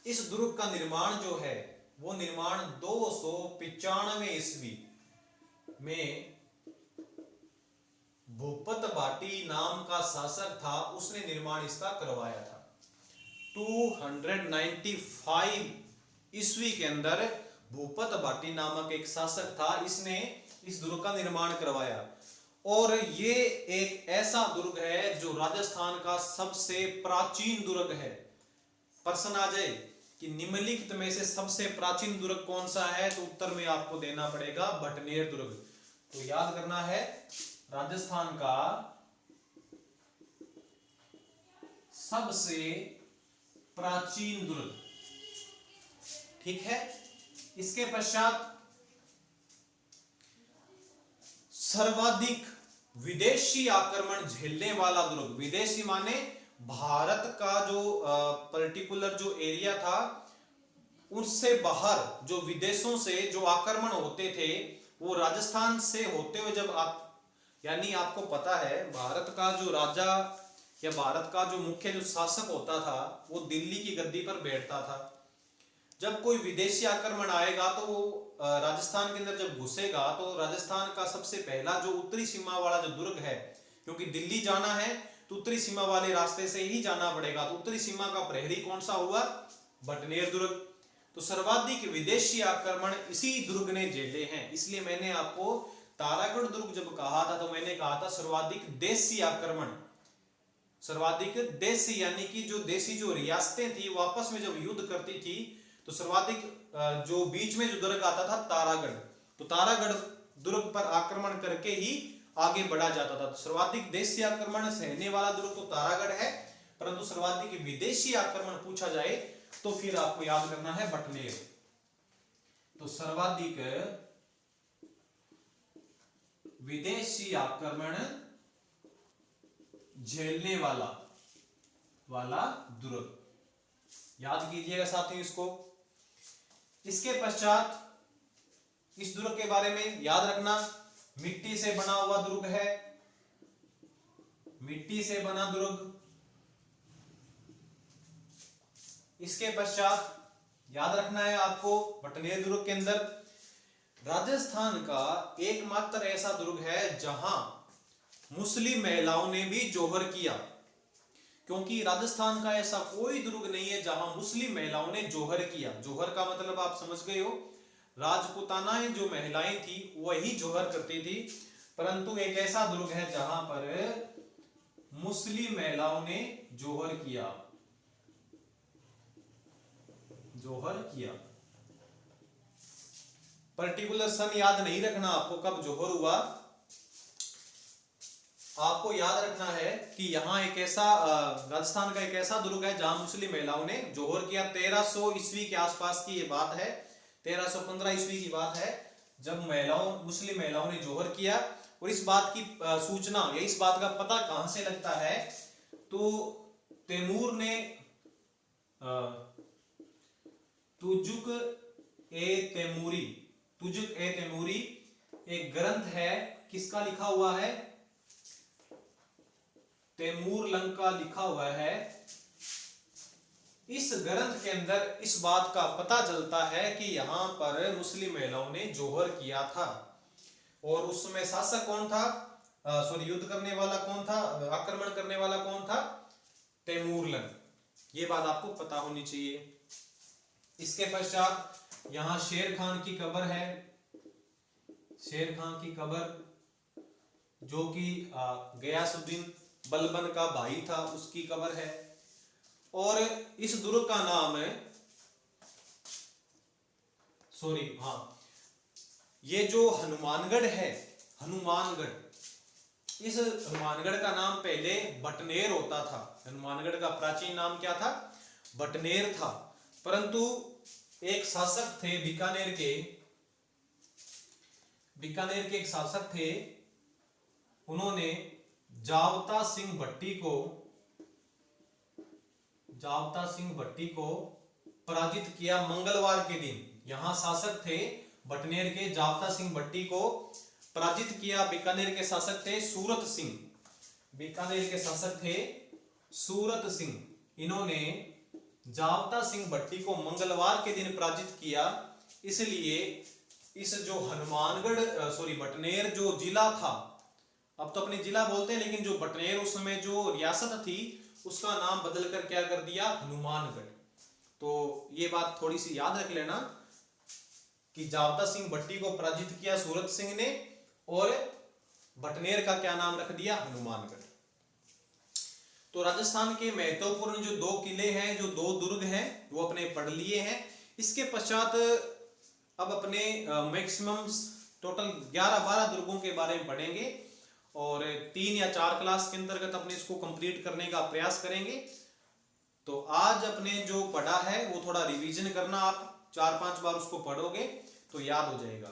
इस दुर्ग का निर्माण जो है वो निर्माण 295 ईस्वी में भूपत भाटी नाम का शासक था, उसने निर्माण इसका करवाया था। 295 ईस्वी के अंदर भूपत भाटी नामक एक शासक था, इसने इस दुर्ग का निर्माण करवाया। और ये एक ऐसा दुर्ग है जो राजस्थान का सबसे प्राचीन दुर्ग है। प्रश्न आ जाए कि निम्नलिखित में से सबसे प्राचीन दुर्ग कौन सा है, तो उत्तर में आपको देना पड़ेगा भटनेर दुर्ग। तो याद करना है राजस्थान का सबसे प्राचीन दुर्ग, ठीक है। इसके पश्चात सर्वाधिक विदेशी आक्रमण झेलने वाला दुर्ग, विदेशी माने भारत का जो पर्टिकुलर जो एरिया था उससे बाहर जो विदेशों से जो आक्रमण होते थे वो राजस्थान से होते हुए जब आप, यानी आपको पता है भारत का जो राजा या भारत का जो मुख्य जो शासक होता था वो दिल्ली की गद्दी पर बैठता था। जब कोई विदेशी आक्रमण आएगा तो वो राजस्थान के अंदर जब घुसेगा तो राजस्थान का सबसे पहला जो उत्तरी सीमा वाला जो दुर्ग है, क्योंकि दिल्ली जाना है तो उत्तरी सीमा वाले रास्ते से ही जाना पड़ेगा, तो उत्तरी सीमा का प्रहरी कौन सा हुआ? भटनेर दुर्ग। तो सर्वाधिक विदेशी आक्रमण इसी दुर्ग ने झेले हैं। इसलिए मैंने आपको तारागढ़ दुर्ग जब कहा था तो मैंने कहा था सर्वाधिक देशी आक्रमण, सर्वाधिक देशी यानी कि जो देशी जो रियासतें थी वो आपस में जब युद्ध करती थी तो सर्वाधिक जो बीच में जो दुर्ग आता था तारागढ़, तो तारागढ़ दुर्ग पर आक्रमण करके ही आगे बढ़ा जाता था। तो सर्वाधिक देशी आक्रमण सहने वाला दुर्ग तो तारागढ़ है, परंतु सर्वाधिक विदेशी आक्रमण पूछा जाए तो फिर आपको याद करना है भटनेर। तो सर्वाधिक विदेशी आक्रमण झेलने वाला दुर्ग, याद कीजिएगा साथियों इसको। इसके पश्चात इस दुर्ग के बारे में याद रखना, मिट्टी से बना हुआ दुर्ग है, मिट्टी से बना दुर्ग। इसके पश्चात याद रखना है आपको भटनेर दुर्ग के अंदर राजस्थान का एकमात्र ऐसा दुर्ग है जहां मुस्लिम महिलाओं ने भी जौहर किया, क्योंकि राजस्थान का ऐसा कोई दुर्ग नहीं है जहां मुस्लिम महिलाओं ने जौहर किया। जौहर का मतलब आप समझ गए हो, राजपूतानाएं जो महिलाएं थी वही जौहर करती थी, परंतु एक ऐसा दुर्ग है जहां पर मुस्लिम महिलाओं ने जौहर किया, जौहर किया। पर्टिकुलर सन याद नहीं रखना आपको कब जौहर हुआ, आपको याद रखना है कि यहाँ एक ऐसा राजस्थान का एक ऐसा दुर्ग है जहां मुस्लिम महिलाओं ने जौहर किया। 1300 ईस्वी के आसपास की ये बात है, 1315 ईस्वी की बात है जब मुस्लिम महिलाओं ने जौहर किया। और इस बात की सूचना या इस बात का पता कहां से लगता है, तो तैमूर ने तुजुक ए तैमूरी एक ग्रंथ है, किसका लिखा हुआ है? तैमूर लंग का लिखा हुआ है। इस ग्रंथ के अंदर इस बात का पता चलता है कि यहां पर मुस्लिम महिलाओं ने जौहर किया था। और उस समय शासक कौन था, युद्ध करने वाला कौन था, आक्रमण करने वाला कौन था? तैमूर लंग। ये बात आपको पता होनी चाहिए। इसके पश्चात यहां शेर खान की कब्र है, शेर खान की कब्र जो कि गयासुद्दीन बलबन का भाई था, उसकी कब्र है। और इस दुर्ग का नाम है ये जो हनुमानगढ़ है, इस हनुमानगढ़ का नाम पहले भटनेर होता था। हनुमानगढ़ का प्राचीन नाम क्या था? बटनेर था, परंतु एक शासक थे बीकानेर के एक शासक थे, उन्होंने जावता सिंह भट्टी को पराजित किया मंगलवार के दिन। यहां शासक थे बटनेर के जावता सिंह भट्टी को पराजित किया। बीकानेर के शासक थे सूरत सिंह, बीकानेर के शासक थे सूरत सिंह। इन्होंने जावता सिंह भट्टी को मंगलवार के दिन पराजित किया। इसलिए इस जो बटनेर जो जिला था, अब तो अपने जिला बोलते हैं, लेकिन जो बटनेर उस समय जो रियासत थी उसका नाम बदलकर क्या कर दिया, हनुमानगढ़। तो ये बात थोड़ी सी याद रख लेना कि जावता सिंह भट्टी को पराजित किया सूरत सिंह ने, और बटनेर का क्या नाम रख दिया, हनुमानगढ़। तो राजस्थान के महत्वपूर्ण जो 2 किले हैं, जो 2 दुर्ग हैं, वो अपने पढ़ लिए हैं। इसके पश्चात अब अपने मैक्सिमम टोटल 11-12 दुर्गों के बारे में पढ़ेंगे, और 3 या 4 क्लास के अंतर्गत अपने इसको कंप्लीट करने का प्रयास करेंगे। तो आज अपने जो पढ़ा है वो थोड़ा रिवीजन करना, आप 4-5 बार उसको पढ़ोगे तो याद हो जाएगा।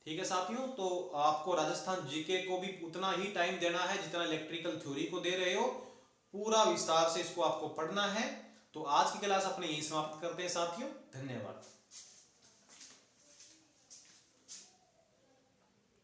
ठीक है साथियों, तो आपको राजस्थान जीके को भी उतना ही टाइम देना है जितना इलेक्ट्रिकल थ्योरी को दे रहे हो, पूरा विस्तार से इसको आपको पढ़ना है। तो आज की क्लास अपने यही समाप्त करते हैं साथियों, धन्यवाद।